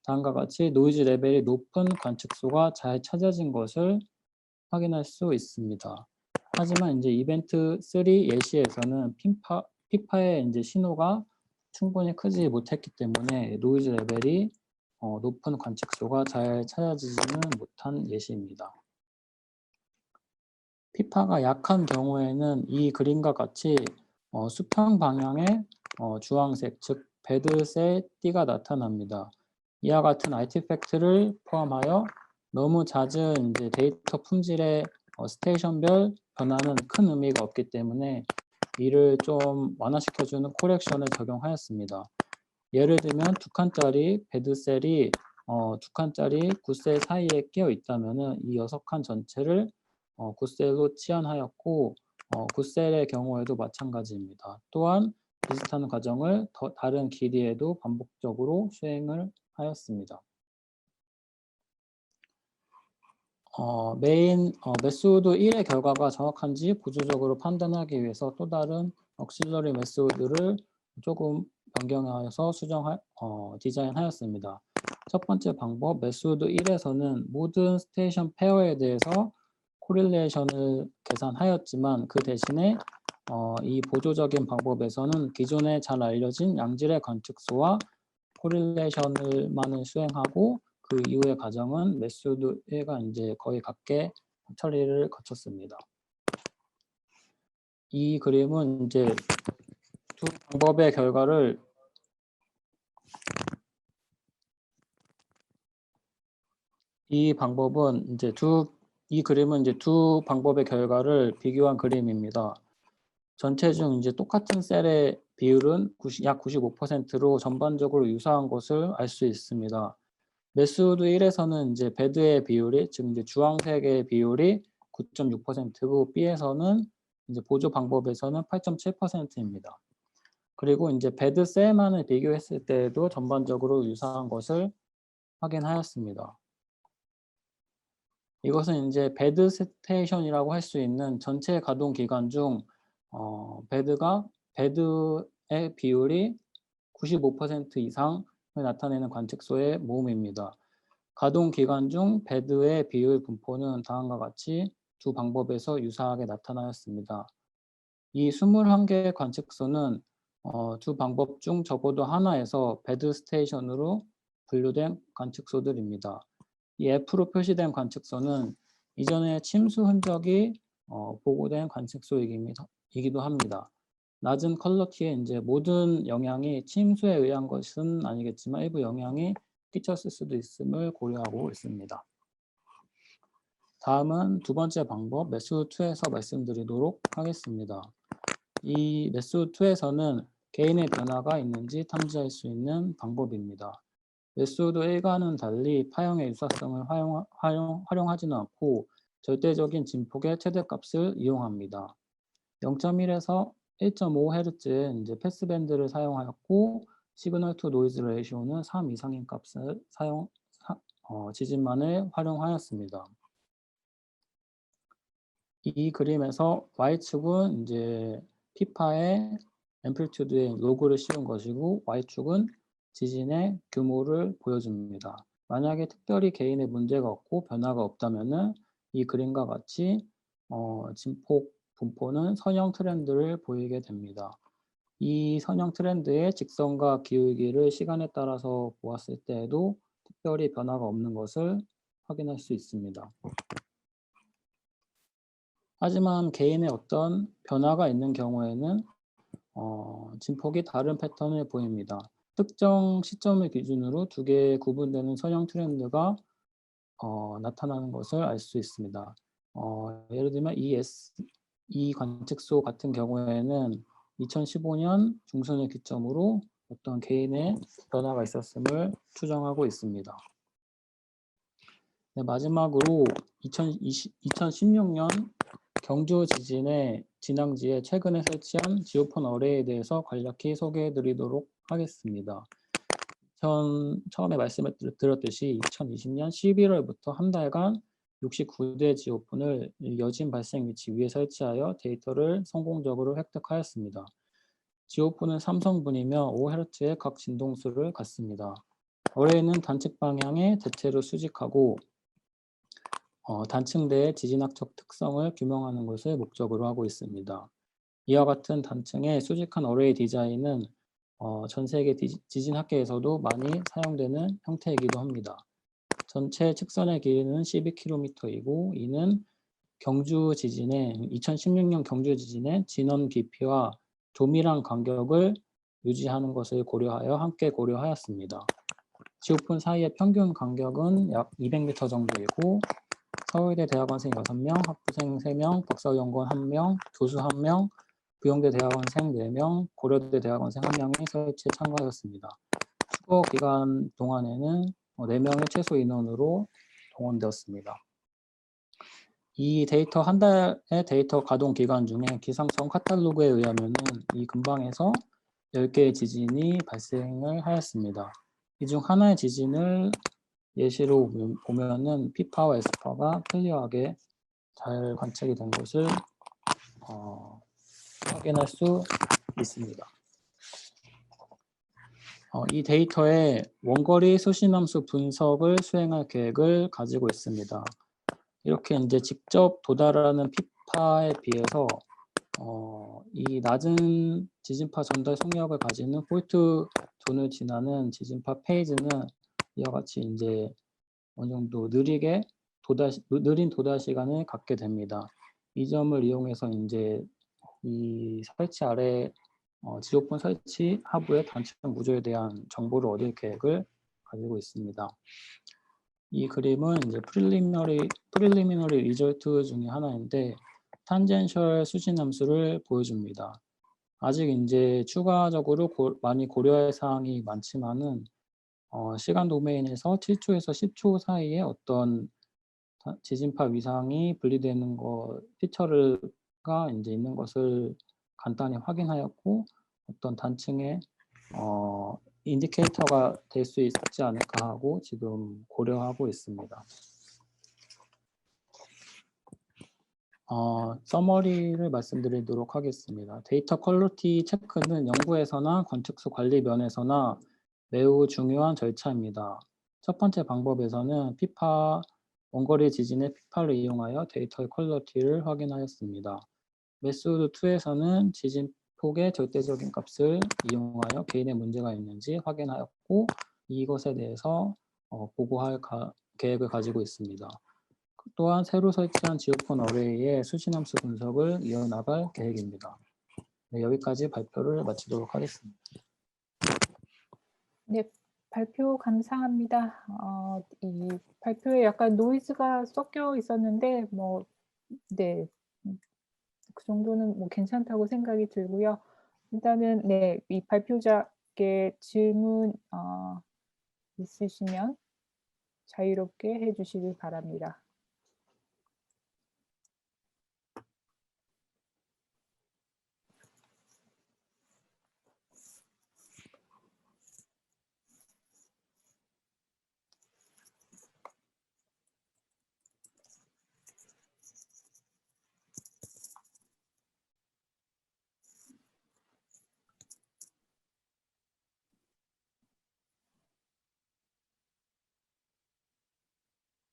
다음과 같이 노이즈 레벨이 높은 관측소가 잘 찾아진 것을 확인할 수 있습니다. 하지만 이제 이벤트 3 예시에서는 피파의 이제 신호가 충분히 크지 못했기 때문에 노이즈 레벨이 높은 관측소가 잘 찾아지지는 못한 예시입니다. 피파가 약한 경우에는 이 그림과 같이 수평 방향의 주황색, 즉 배드셀 띠가 나타납니다. 이와 같은 아티팩트를 포함하여 너무 잦은 이제 데이터 품질의 스테이션별 변화는 큰 의미가 없기 때문에 이를 좀 완화시켜주는 코렉션을 적용하였습니다. 예를 들면 두 칸짜리 배드셀이 두 칸짜리 굿셀 사이에 끼어 있다면 이 6칸 전체를 굿셀로 치환하였고 굿셀의 경우에도 마찬가지입니다. 또한 비슷한 과정을 다른 길이에도 반복적으로 수행을 하였습니다. 메소드 1의 결과가 정확한지 보조적으로 판단하기 위해서 또 다른 억실러리 메소드를 조금 변경하여서 디자인하였습니다. 첫 번째 방법, 메소드 1에서는 모든 스테이션 페어에 대해서 코릴레이션을 계산하였지만 그 대신에 이 보조적인 방법에서는 기존에 잘 알려진 양질의 관측소와 코릴레이션을만을 수행하고 그 이후의 과정은 메소드 1과 이제 거의 같게 처리를 거쳤습니다. 이 그림은 이제 두 방법의 결과를 이 그림은 이제 두 방법의 결과를 비교한 그림입니다. 전체 중 이제 똑같은 셀의 비율은 약 95%로 전반적으로 유사한 것을 알 수 있습니다. 메소드 1에서는 이제 배드의 비율이, 즉 이제 주황색의 비율이 9.6%고 B에서는 이제 보조 방법에서는 8.7%입니다. 그리고 이제 배드 셀만을 비교했을 때에도 전반적으로 유사한 것을 확인하였습니다. 이것은 이제 배드 스테이션이라고 할 수 있는 전체 가동 기간 중 배드의 비율이 95% 이상을 나타내는 관측소의 모음입니다. 가동 기간 중 배드의 비율 분포는 다음과 같이 두 방법에서 유사하게 나타나였습니다. 이 21개의 관측소는 두 방법 중 적어도 하나에서 배드 스테이션으로 분류된 관측소들입니다. 이 F로 표시된 관측소는 이전에 침수 흔적이 보고된 관측소이기도 합니다. 낮은 컬러티에 이제 모든 영향이 침수에 의한 것은 아니겠지만 일부 영향이 끼쳤을 수도 있음을 고려하고 있습니다. 다음은 두 번째 방법 메소드2에서 말씀드리도록 하겠습니다. 이 메소드2에서는 개인의 변화가 있는지 탐지할 수 있는 방법입니다. 메소드 1과는 달리 파형의 유사성을 활용하지는 않고 절대적인 진폭의 최대값을 이용합니다. 0.1에서 1.5Hz의 이제 패스밴드를 사용하였고 시그널 투 노이즈 레이시오는 3 이상인 값을 지진만을 활용하였습니다. 이 그림에서 Y축은 이제 피파의 앰플리튜드의 로그를 씌운 것이고 Y축은 지진의 규모를 보여줍니다. 만약에 특별히 개인의 문제가 없고 변화가 없다면은 이 그림과 같이 진폭 분포는 선형 트렌드를 보이게 됩니다. 이 선형 트렌드의 직선과 기울기를 시간에 따라서 보았을 때에도 특별히 변화가 없는 것을 확인할 수 있습니다. 하지만 개인의 어떤 변화가 있는 경우에는 진폭이 다른 패턴을 보입니다. 특정 시점을 기준으로 두 개의 구분되는 선형 트렌드가 나타나는 것을 알 수 있습니다. 예를 들면 이 관측소 같은 경우에는 2015년 중순을 기점으로 어떤 개인의 변화가 있었음을 추정하고 있습니다. 네, 마지막으로 2016년 경주 지진의 진앙지에 최근에 설치한 지오폰 어레이에 대해서 간략히 소개해 드리도록 하겠습니다. 처음에 말씀을 드렸듯이 2020년 11월부터 한 달간 69대 지오폰을 여진 발생 위치 위에 설치하여 데이터를 성공적으로 획득하였습니다. 지오폰은 3성분이며 5Hz의 각 진동수를 갖습니다. 어레이는 단측 방향의 대체로 수직하고 단층대의 지진학적 특성을 규명하는 것을 목적으로 하고 있습니다. 이와 같은 단층의 수직한 어레이 디자인은 전 세계 지진학계에서도 많이 사용되는 형태이기도 합니다. 전체 측선의 길이는 12km이고 이는 2016년 경주 지진의 진원 깊이와 조밀한 간격을 유지하는 것을 고려하여 함께 고려하였습니다. 지오폰 사이의 평균 간격은 약 200m 정도이고 서울대 대학원생 6명, 학부생 3명, 박사연구원 1명, 교수 1명, 부영대 대학원생 4명, 고려대 대학원생 1명이 설치에 참가하였습니다. 추거 기간 동안에는 4명의 최소 인원으로 동원되었습니다. 이 데이터 한 달의 데이터 가동 기간 중에 기상청 카탈로그에 의하면 이 근방에서 10개의 지진이 발생을 하였습니다. 이 중 하나의 지진을 예시로 보면은 P파와 S파가 클리어하게 잘 관측이 된 것을 확인할 수 있습니다. 이 데이터에 원거리 수신함수 분석을 수행할 계획을 가지고 있습니다. 이렇게 이제 직접 도달하는 P파에 비해서 이 낮은 지진파 전달 속력을 가지는 폴트 존을 지나는 지진파 페이즈는 이와 같이 이제 어느 정도 느린 도달 시간을 갖게 됩니다. 이 점을 이용해서 이제 이 설치 아래 지오폰 설치 하부의 단층 구조에 대한 정보를 얻을 계획을 가지고 있습니다. 이 그림은 이제 프리리미너리 리절트 중에 하나인데 탄젠셜 수신 함수를 보여줍니다. 아직 이제 추가적으로 많이 고려할 사항이 많지만은 시간 도메인에서 7초에서 10초 사이에 어떤 지진파 위상이 분리되는 피처가 이제 있는 것을 간단히 확인하였고 어떤 단층의 인디케이터가 될 수 있지 않을까 하고 지금 고려하고 있습니다. 서머리를 말씀드리도록 하겠습니다. 데이터 퀄리티 체크는 연구에서나 관측소 관리 면에서나 매우 중요한 절차입니다. 첫 번째 방법에서는 피파 원거리 지진의 피파를 이용하여 데이터의 퀄리티를 확인하였습니다. 메소드 2에서는 지진 폭의 절대적인 값을 이용하여 개인의 문제가 있는지 확인하였고 이것에 대해서 보고할 계획을 가지고 있습니다. 또한 새로 설치한 지오폰 어레이의 수신함수 분석을 이어나갈 계획입니다. 네, 여기까지 발표를 마치도록 하겠습니다. 네, 발표 감사합니다. 이 발표에 약간 노이즈가 섞여 있었는데 네. 그 정도는 괜찮다고 생각이 들고요. 일단은 네, 이 발표자께 질문 있으시면 자유롭게 해 주시길 바랍니다.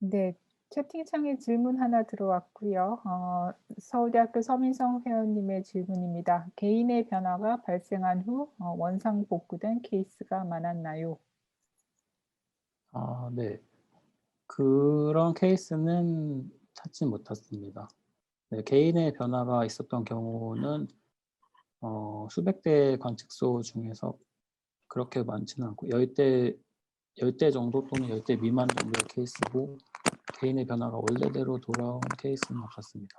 네. 채팅창에 질문 하나 들어왔고요. 서울대학교 서민성 회원님의 질문입니다. 개인의 변화가 발생한 후 원상 복구된 케이스가 많았나요? 네. 그런 케이스는 찾지 못했습니다. 네, 개인의 변화가 있었던 경우는 수백 대의 관측소 중에서 그렇게 많지는 않고 10대 정도 또는 10대 미만 정도의 케이스고 개인의 변화가 원래대로 돌아온 케이스는 없었습니다.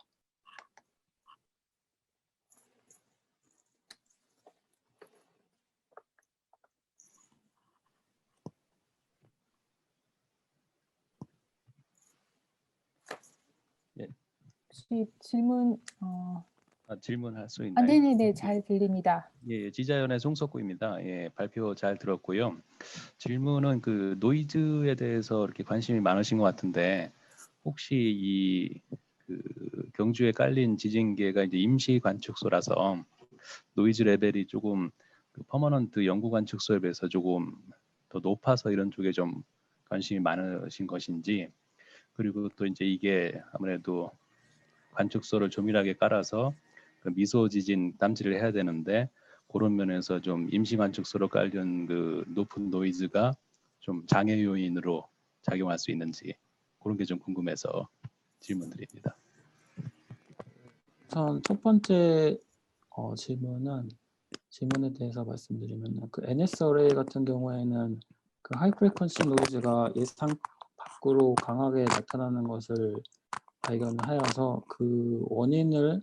혹시 질문 질문할 수 있나요? 네네네. 잘 들립니다. 예, 지자연의 송석구입니다. 예, 발표 잘 들었고요. 질문은 그 노이즈에 대해서 이렇게 관심이 많으신 것 같은데 혹시 그 경주에 깔린 지진계가 이제 임시 관측소라서 노이즈 레벨이 조금 그 퍼머넌트 영구 관측소에 비해서 조금 더 높아서 이런 쪽에 좀 관심이 많으신 것인지, 그리고 또 이제 이게 아무래도 관측소를 조밀하게 깔아서 그 미소 지진 탐지를 해야 되는데 그런 면에서 좀 임시 관측소로 깔린 그 높은 노이즈가 좀 장애 요인으로 작용할 수 있는지 그런 게 좀 궁금해서 질문드립니다. 우선 첫 번째 질문에 대해서 말씀드리면 그 NS-array 같은 경우에는 그 하이 프리퀀시 노이즈가 예상 밖으로 강하게 나타나는 것을 발견하여서 그 원인을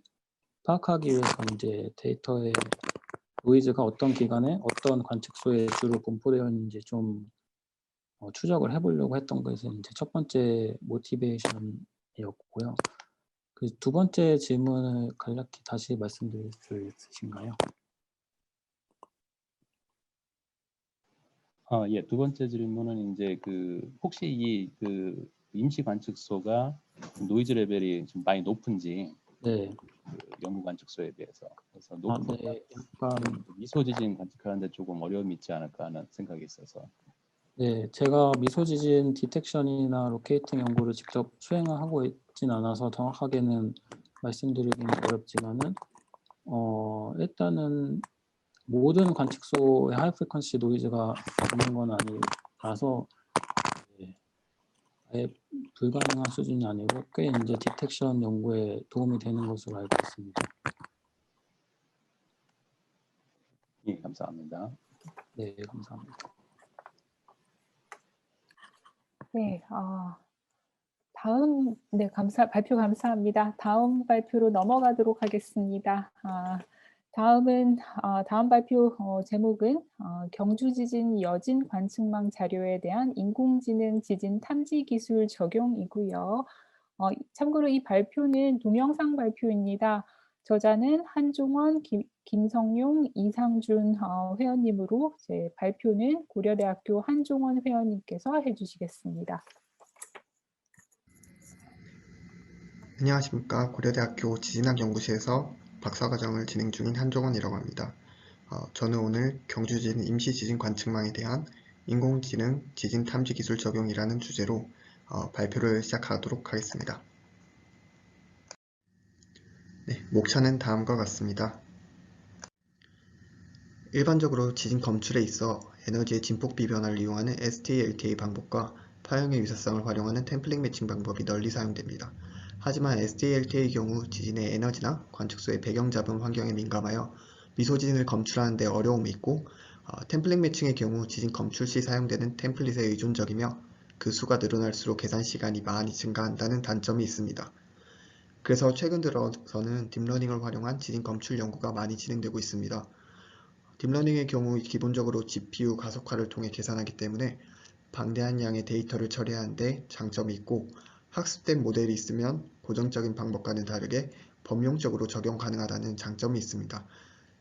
파악하기 위해서 이제 데이터의 노이즈가 어떤 기간에 어떤 관측소에 주로 분포되어 있는지 좀 추적을 해보려고 했던 것이 이제 첫 번째 모티베이션이었고요. 그 두 번째 질문을 간략히 다시 말씀드릴 수 있으신가요? 예, 두 번째 질문은 이제 그 혹시 이 그 임시 관측소가 노이즈 레벨이 좀 많이 높은지, 네. 그 영구 관측소에 비해서. 그래서 높은 네, 약간 미소 지진 관측하는데 조금 어려움이 있지 않을까 하는 생각이 있어서. 네, 제가 미소 지진 디텍션이나 로케이팅 연구를 직접 수행하고 있진 않아서 정확하게는 말씀드리기는 어렵지만은 일단은 모든 관측소에 하이 프리퀀시 노이즈가 있는 건 아니라서 아예 불가능한 수준이 아니고 꽤 이제 디텍션 연구에 도움이 되는 것으로 알고 있습니다. 예, 감사합니다. 네, 감사합니다. 네. 다음 발표 감사합니다. 다음 발표로 넘어가도록 하겠습니다. 다음 발표 제목은 경주 지진 여진 관측망 자료에 대한 인공지능 지진 탐지 기술 적용이고요. 참고로 이 발표는 동영상 발표입니다. 저자는 한종원, 김성용, 이상준 회원님으로 발표는 고려대학교 한종원 회원님께서 해주시겠습니다. 안녕하십니까. 고려대학교 지진학 연구실에서 박사과정을 진행 중인 한종원이라고 합니다. 저는 오늘 경주지진 임시지진 관측망에 대한 인공지능 지진 탐지 기술 적용이라는 주제로 발표를 시작하도록 하겠습니다. 네, 목차는 다음과 같습니다. 일반적으로 지진 검출에 있어 에너지의 진폭비 변화를 이용하는 STA-LTA 방법과 파형의 유사성을 활용하는 템플링 매칭 방법이 널리 사용됩니다. 하지만 STA-LTA의 경우 지진의 에너지나 관측소의 배경 잡음 환경에 민감하여 미소 지진을 검출하는 데 어려움이 있고 템플릿 매칭의 경우 지진 검출 시 사용되는 템플릿에 의존적이며 그 수가 늘어날수록 계산 시간이 많이 증가한다는 단점이 있습니다. 그래서 최근 들어서는 딥러닝을 활용한 지진 검출 연구가 많이 진행되고 있습니다. 딥러닝의 경우 기본적으로 GPU 가속화를 통해 계산하기 때문에 방대한 양의 데이터를 처리하는데 장점이 있고, 학습된 모델이 있으면 고정적인 방법과는 다르게 범용적으로 적용 가능하다는 장점이 있습니다.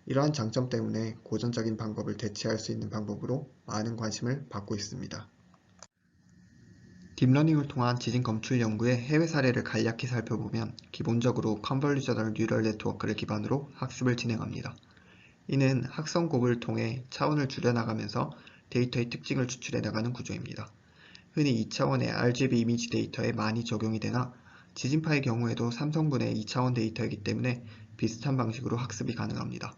이러한 장점 때문에 고전적인 방법을 대체할 수 있는 방법으로 많은 관심을 받고 있습니다. 딥러닝을 통한 지진 검출 연구의 해외 사례를 간략히 살펴보면 기본적으로 컨볼루셔널 뉴럴 네트워크를 기반으로 학습을 진행합니다. 이는 학성 곱을 통해 차원을 줄여나가면서 데이터의 특징을 추출해 나가는 구조입니다. 흔히 2차원의 RGB 이미지 데이터에 많이 적용이 되나 지진파의 경우에도 3성분의 2차원 데이터이기 때문에 비슷한 방식으로 학습이 가능합니다.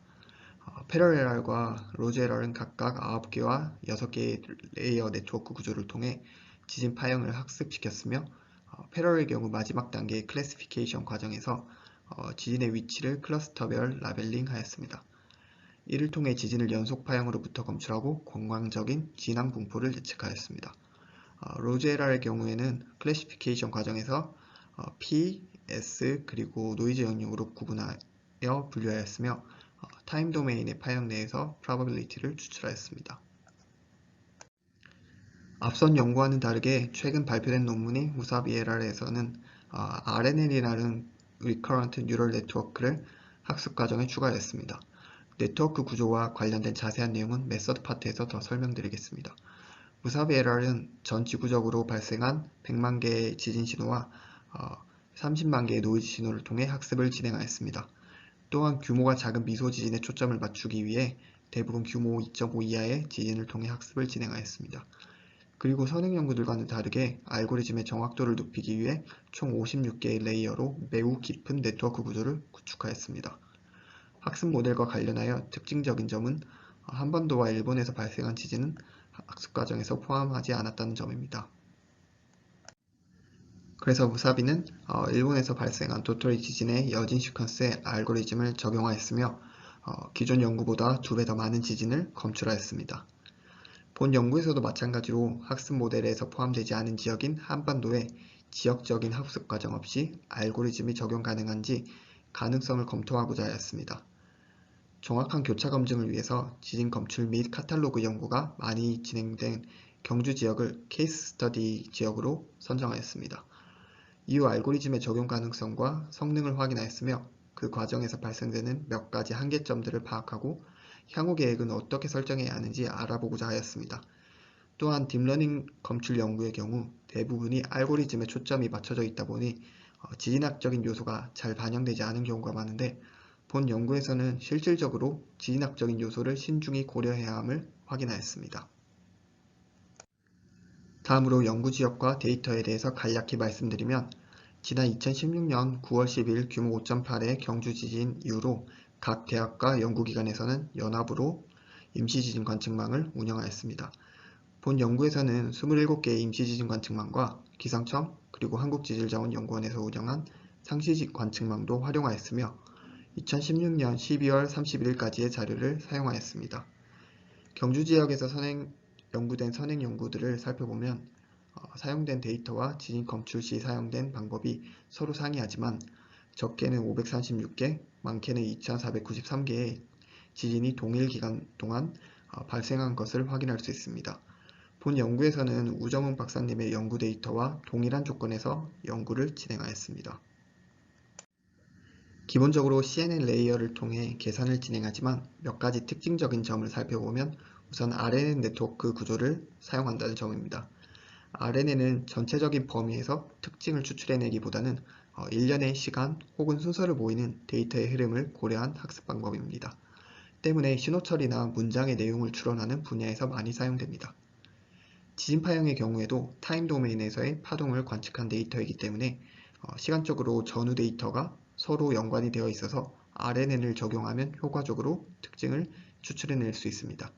패러렐과 로제럴은 각각 9개와 6개의 레이어 네트워크 구조를 통해 지진 파형을 학습시켰으며, 패러렐의 경우 마지막 단계의 클래시피케이션 과정에서 지진의 위치를 클러스터별 라벨링하였습니다. 이를 통해 지진을 연속 파형으로부터 검출하고 관광적인 진앙 분포를 예측하였습니다. 로제럴의 경우에는 클래시피케이션 과정에서 P, S 그리고 노이즈 영역으로 구분하여 분류하였으며, 타임 도메인의 파형 내에서 probability를 추출하였습니다. 앞선 연구와는 다르게 최근 발표된 논문인 무사비 에라에서는 RNN이라는 Recurrent Neural Network를 학습 과정에 추가했습니다. 네트워크 구조와 관련된 자세한 내용은 메서드 파트에서 더 설명드리겠습니다. 무사비 에라는 전 지구적으로 발생한 100만 개의 지진 신호와 30만 개의 노이즈 신호를 통해 학습을 진행하였습니다. 또한 규모가 작은 미소 지진에 초점을 맞추기 위해 대부분 규모 2.5 이하의 지진을 통해 학습을 진행하였습니다. 그리고 선행 연구들과는 다르게 알고리즘의 정확도를 높이기 위해 총 56개의 레이어로 매우 깊은 네트워크 구조를 구축하였습니다. 학습 모델과 관련하여 특징적인 점은 한반도와 일본에서 발생한 지진은 학습 과정에서 포함하지 않았다는 점입니다. 그래서 무사비는 일본에서 발생한 도토리 지진의 여진 시퀀스에 알고리즘을 적용하였으며 기존 연구보다 2배 더 많은 지진을 검출하였습니다. 본 연구에서도 마찬가지로 학습 모델에서 포함되지 않은 지역인 한반도에 지역적인 학습 과정 없이 알고리즘이 적용 가능한지 가능성을 검토하고자 하였습니다. 정확한 교차 검증을 위해서 지진 검출 및 카탈로그 연구가 많이 진행된 경주 지역을 케이스 스터디 지역으로 선정하였습니다. 이후 알고리즘의 적용 가능성과 성능을 확인하였으며 그 과정에서 발생되는 몇 가지 한계점들을 파악하고 향후 계획은 어떻게 설정해야 하는지 알아보고자 하였습니다. 또한 딥러닝 검출 연구의 경우 대부분이 알고리즘에 초점이 맞춰져 있다 보니 지진학적인 요소가 잘 반영되지 않은 경우가 많은데, 본 연구에서는 실질적으로 지진학적인 요소를 신중히 고려해야 함을 확인하였습니다. 다음으로 연구 지역과 데이터에 대해서 간략히 말씀드리면, 지난 2016년 9월 10일 규모 5.8의 경주 지진 이후로 각 대학과 연구기관에서는 연합으로 임시지진 관측망을 운영하였습니다. 본 연구에서는 27개의 임시지진 관측망과 기상청 그리고 한국지질자원연구원에서 운영한 상시 관측망도 활용하였으며 2016년 12월 31일까지의 자료를 사용하였습니다. 경주 지역에서 연구된 선행 연구들을 살펴보면 사용된 데이터와 지진 검출 시 사용된 방법이 서로 상이하지만 적게는 536개, 많게는 2493개의 지진이 동일 기간 동안 발생한 것을 확인할 수 있습니다. 본 연구에서는 우정은 박사님의 연구 데이터와 동일한 조건에서 연구를 진행하였습니다. 기본적으로 CNN 레이어를 통해 계산을 진행하지만 몇 가지 특징적인 점을 살펴보면 우선 RNN 네트워크 구조를 사용한다는 점입니다. RNN은 전체적인 범위에서 특징을 추출해내기보다는 일련의 시간 혹은 순서를 보이는 데이터의 흐름을 고려한 학습 방법입니다. 때문에 신호 처리나 문장의 내용을 추론하는 분야에서 많이 사용됩니다. 지진 파형의 경우에도 타임 도메인에서의 파동을 관측한 데이터이기 때문에 시간적으로 전후 데이터가 서로 연관이 되어 있어서 RNN을 적용하면 효과적으로 특징을 추출해낼 수 있습니다.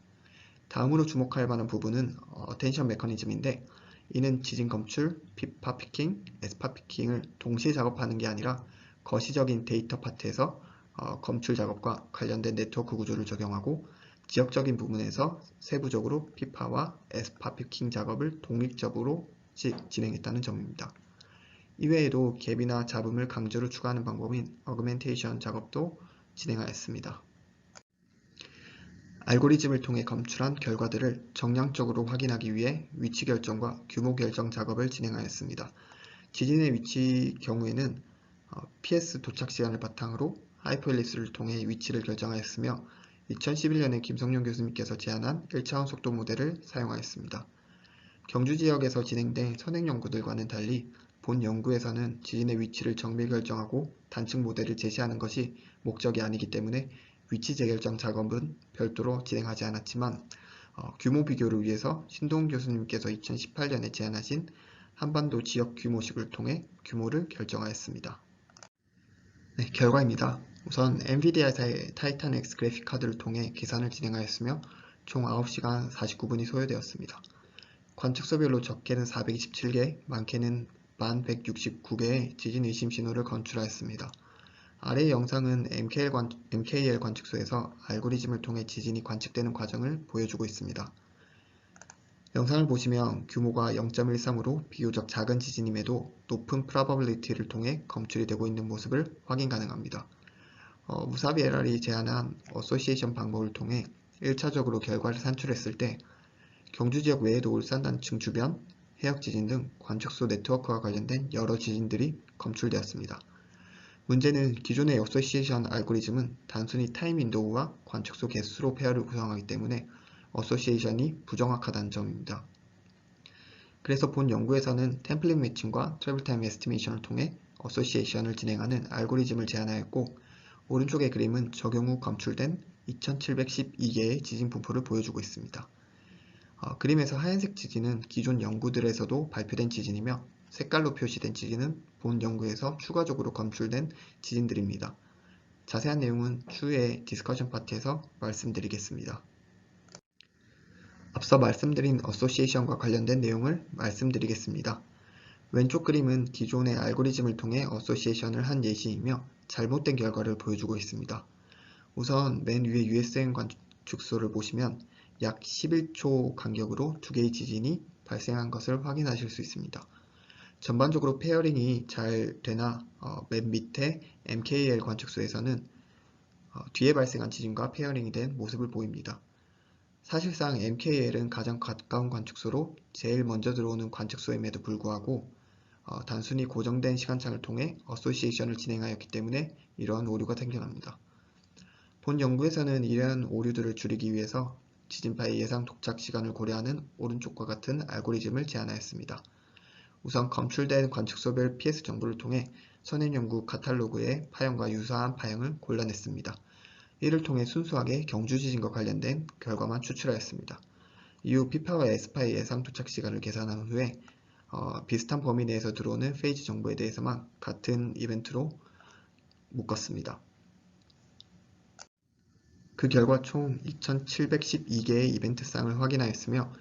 다음으로 주목할 만한 부분은 어텐션 메커니즘인데, 이는 지진 검출, P파 피킹, S파 피킹을 동시에 작업하는 게 아니라 거시적인 데이터 파트에서 검출 작업과 관련된 네트워크 구조를 적용하고 지역적인 부분에서 세부적으로 피파와 에스파 피킹 작업을 독립적으로 진행했다는 점입니다. 이외에도 갭이나 잡음을 강제로 추가하는 방법인 어그멘테이션 작업도 진행하였습니다. 알고리즘을 통해 검출한 결과들을 정량적으로 확인하기 위해 위치 결정과 규모 결정 작업을 진행하였습니다. 지진의 위치 경우에는 PS 도착 시간을 바탕으로 하이퍼엘립스를 통해 위치를 결정하였으며 2011년에 김성룡 교수님께서 제안한 1차원 속도 모델을 사용하였습니다. 경주 지역에서 진행된 선행 연구들과는 달리 본 연구에서는 지진의 위치를 정밀 결정하고 단층 모델을 제시하는 것이 목적이 아니기 때문에 위치 재결정 작업은 별도로 진행하지 않았지만 규모 비교를 위해서 신동훈 교수님께서 2018년에 제안하신 한반도 지역 규모식을 통해 규모를 결정하였습니다. 네, 결과입니다. 우선 엔비디아사의 타이탄 X 그래픽 카드를 통해 계산을 진행하였으며 총 9시간 49분이 소요되었습니다. 관측소별로 적게는 427개, 많게는 1169개의 지진 의심 신호를 건출하였습니다. 아래의 영상은 MKL 관측소에서 알고리즘을 통해 지진이 관측되는 과정을 보여주고 있습니다. 영상을 보시면 규모가 0.13으로 비교적 작은 지진임에도 높은 프로버빌리티를 통해 검출이 되고 있는 모습을 확인 가능합니다. 무사비 LR이 제안한 어소시에이션 방법을 통해 1차적으로 결과를 산출했을 때 경주 지역 외에도 울산 단층 주변, 해역 지진 등 관측소 네트워크와 관련된 여러 지진들이 검출되었습니다. 문제는 기존의 어소시에이션 알고리즘은 단순히 타임 윈도우와 관측소 개수로 페어를 구성하기 때문에 어소시에이션이 부정확하다는 점입니다. 그래서 본 연구에서는 템플릿 매칭과 트래블 타임 에스티메이션을 통해 어소시에이션을 진행하는 알고리즘을 제안하였고, 오른쪽의 그림은 적용 후 검출된 2712개의 지진 분포를 보여주고 있습니다. 그림에서 하얀색 지진은 기존 연구들에서도 발표된 지진이며 색깔로 표시된 지진은 본 연구에서 추가적으로 검출된 지진들입니다. 자세한 내용은 추후에 디스커션 파트에서 말씀드리겠습니다. 앞서 말씀드린 어소시에이션과 관련된 내용을 말씀드리겠습니다. 왼쪽 그림은 기존의 알고리즘을 통해 어소시에이션을 한 예시이며 잘못된 결과를 보여주고 있습니다. 우선 맨 위에 USM 관측소를 보시면 약 11초 간격으로 두 개의 지진이 발생한 것을 확인하실 수 있습니다. 전반적으로 페어링이 잘 되나 맨 밑에 MKL 관측소에서는 뒤에 발생한 지진과 페어링이 된 모습을 보입니다. 사실상 MKL은 가장 가까운 관측소로 제일 먼저 들어오는 관측소임에도 불구하고 단순히 고정된 시간창을 통해 어소시에이션을 진행하였기 때문에 이러한 오류가 생겨납니다. 본 연구에서는 이러한 오류들을 줄이기 위해서 지진파의 예상 도착 시간을 고려하는 오른쪽과 같은 알고리즘을 제안하였습니다. 우선 검출된 관측소별 PS 정보를 통해 선행연구 카탈로그의 파형과 유사한 파형을 골라냈습니다. 이를 통해 순수하게 경주 지진과 관련된 결과만 추출하였습니다. 이후 피파와 에스파의 예상 도착 시간을 계산한 후에 비슷한 범위 내에서 들어오는 페이지 정보에 대해서만 같은 이벤트로 묶었습니다. 그 결과 총 2712개의 이벤트쌍을 확인하였으며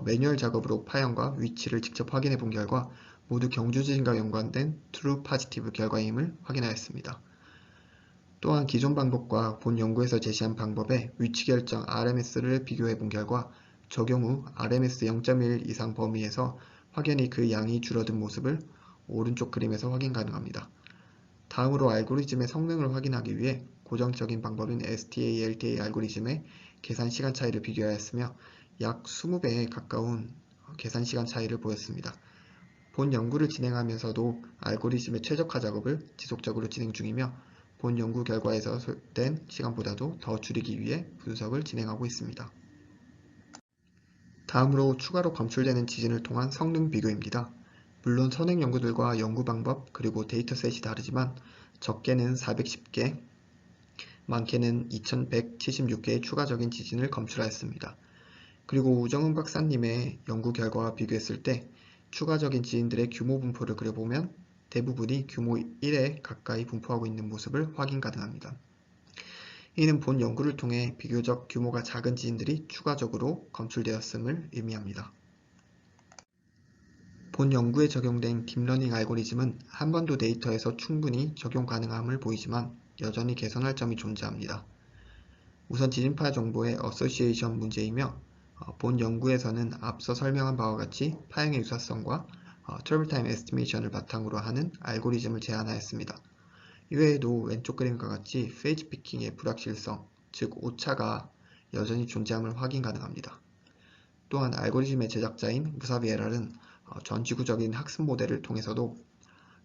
매뉴얼 작업으로 파형과 위치를 직접 확인해 본 결과 모두 경주 지진과 연관된 트루 포지티브 결과임을 확인하였습니다. 또한 기존 방법과 본 연구에서 제시한 방법의 위치 결정 RMS를 비교해 본 결과 적용 후 RMS 0.1 이상 범위에서 확연히 그 양이 줄어든 모습을 오른쪽 그림에서 확인 가능합니다. 다음으로 알고리즘의 성능을 확인하기 위해 고정적인 방법인 STA, LTA 알고리즘의 계산 시간 차이를 비교하였으며 약 20배에 가까운 계산 시간 차이를 보였습니다. 본 연구를 진행하면서도 알고리즘의 최적화 작업을 지속적으로 진행 중이며 본 연구 결과에서 소요된 시간보다도 더 줄이기 위해 분석을 진행하고 있습니다. 다음으로 추가로 검출되는 지진을 통한 성능 비교입니다. 물론 선행 연구들과 연구 방법 그리고 데이터셋이 다르지만 적게는 410개, 많게는 2176개의 추가적인 지진을 검출하였습니다. 그리고 우정은 박사님의 연구 결과와 비교했을 때 추가적인 지진들의 규모 분포를 그려보면 대부분이 규모 1에 가까이 분포하고 있는 모습을 확인 가능합니다. 이는 본 연구를 통해 비교적 규모가 작은 지진들이 추가적으로 검출되었음을 의미합니다. 본 연구에 적용된 딥러닝 알고리즘은 한반도 데이터에서 충분히 적용 가능함을 보이지만 여전히 개선할 점이 존재합니다. 우선 지진파 정보의 어소시에이션 문제이며 본 연구에서는 앞서 설명한 바와 같이 파형의 유사성과 트러블 타임 에스티메이션을 바탕으로 하는 알고리즘을 제안하였습니다. 이외에도 왼쪽 그림과 같이 페이지 피킹의 불확실성, 즉 오차가 여전히 존재함을 확인 가능합니다. 또한 알고리즘의 제작자인 무사비 에랄은 전지구적인 학습 모델을 통해서도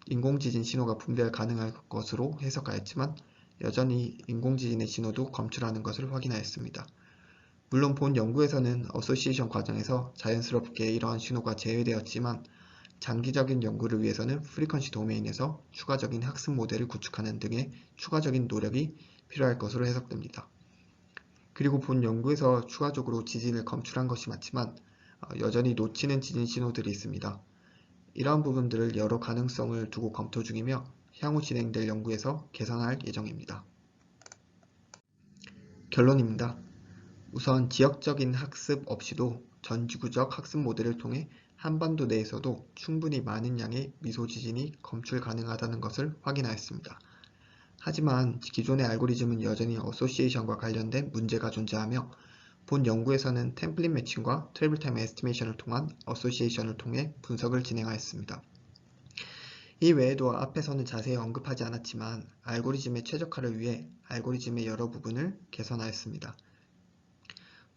인공지진 신호가 분별 가능할 것으로 해석하였지만 여전히 인공지진의 신호도 검출하는 것을 확인하였습니다. 물론 본 연구에서는 어소시에이션 과정에서 자연스럽게 이러한 신호가 제외되었지만 장기적인 연구를 위해서는 프리퀀시 도메인에서 추가적인 학습 모델을 구축하는 등의 추가적인 노력이 필요할 것으로 해석됩니다. 그리고 본 연구에서 추가적으로 지진을 검출한 것이 맞지만 여전히 놓치는 지진 신호들이 있습니다. 이러한 부분들을 여러 가능성을 두고 검토 중이며 향후 진행될 연구에서 개선할 예정입니다. 결론입니다. 우선 지역적인 학습 없이도 전지구적 학습 모델을 통해 한반도 내에서도 충분히 많은 양의 미소 지진이 검출 가능하다는 것을 확인하였습니다. 하지만 기존의 알고리즘은 여전히 어소시에이션과 관련된 문제가 존재하며 본 연구에서는 템플릿 매칭과 트래블 타임 에스티메이션을 통한 어소시에이션을 통해 분석을 진행하였습니다. 이 외에도 앞에서는 자세히 언급하지 않았지만 알고리즘의 최적화를 위해 알고리즘의 여러 부분을 개선하였습니다.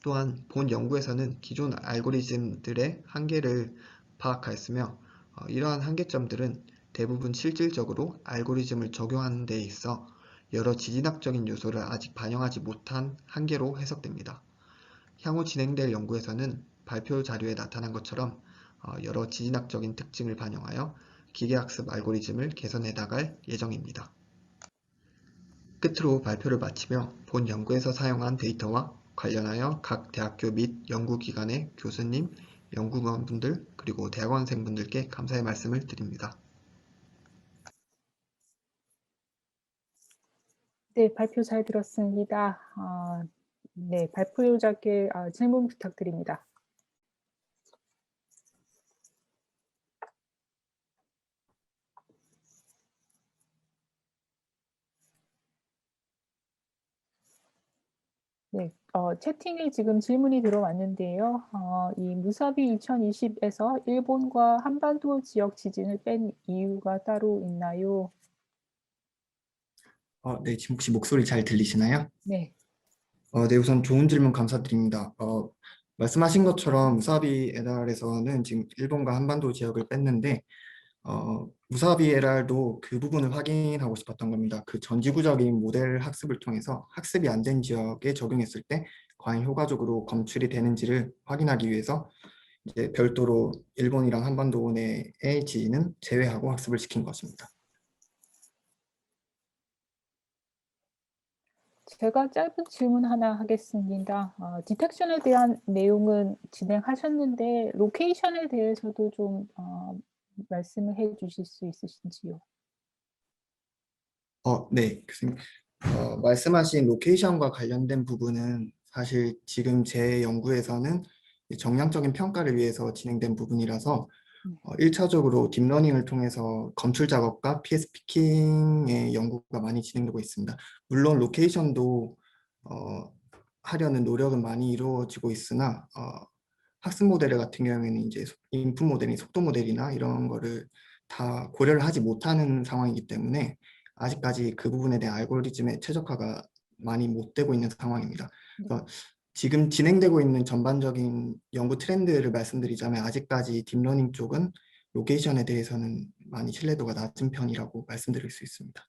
또한 본 연구에서는 기존 알고리즘들의 한계를 파악하였으며 이러한 한계점들은 대부분 실질적으로 알고리즘을 적용하는 데 있어 여러 지진학적인 요소를 아직 반영하지 못한 한계로 해석됩니다. 향후 진행될 연구에서는 발표 자료에 나타난 것처럼 여러 지진학적인 특징을 반영하여 기계학습 알고리즘을 개선해 나갈 예정입니다. 끝으로 발표를 마치며 본 연구에서 사용한 데이터와 관련하여 각 대학교 및 연구기관의 교수님, 연구원분들 그리고 대학원생분들께 감사의 말씀을 드립니다. 네, 발표 잘 들었습니다. 네, 발표자께 질문 부탁드립니다. 네, 채팅에 지금 질문이 들어왔는데요. 이 무사비 2020에서 일본과 한반도 지역 지진을 뺀 이유가 따로 있나요? 네, 지금 혹시 목소리 잘 들리시나요? 네, 네, 우선 좋은 질문 감사드립니다. 말씀하신 것처럼 무사비 에달에서는 지금 일본과 한반도 지역을 뺐는데 무사비 에랄도 그 부분을 확인하고 싶었던 겁니다. 그 전지구적인 모델 학습을 통해서 학습이 안 된 지역에 적용했을 때 과연 효과적으로 검출이 되는지를 확인하기 위해서 이제 별도로 일본이랑 한반도 내의 지진은 제외하고 학습을 시킨 것입니다. 제가 짧은 질문 하나 하겠습니다. 디텍션에 대한 내용은 진행하셨는데 로케이션에 대해서도 좀 말씀을 해 주실 수 있으신지요? 네, 교수님. 말씀하신 로케이션과 관련된 부분은 사실 지금 제 연구에서는 정량적인 평가를 위해서 진행된 부분이라서 1차적으로 딥러닝을 통해서 검출 작업과 PS 피킹의 연구가 많이 진행되고 있습니다. 물론 로케이션도 하려는 노력은 많이 이루어지고 있으나 학습 모델 같은 경우에는 이제 인풋 모델이 속도 모델이나 이런 거를 다 고려를 하지 못하는 상황이기 때문에 아직까지 그 부분에 대한 알고리즘의 최적화가 많이 못 되고 있는 상황입니다. 그래서 지금 진행되고 있는 전반적인 연구 트렌드를 말씀드리자면 아직까지 딥러닝 쪽은 로케이션에 대해서는 많이 신뢰도가 낮은 편이라고 말씀드릴 수 있습니다.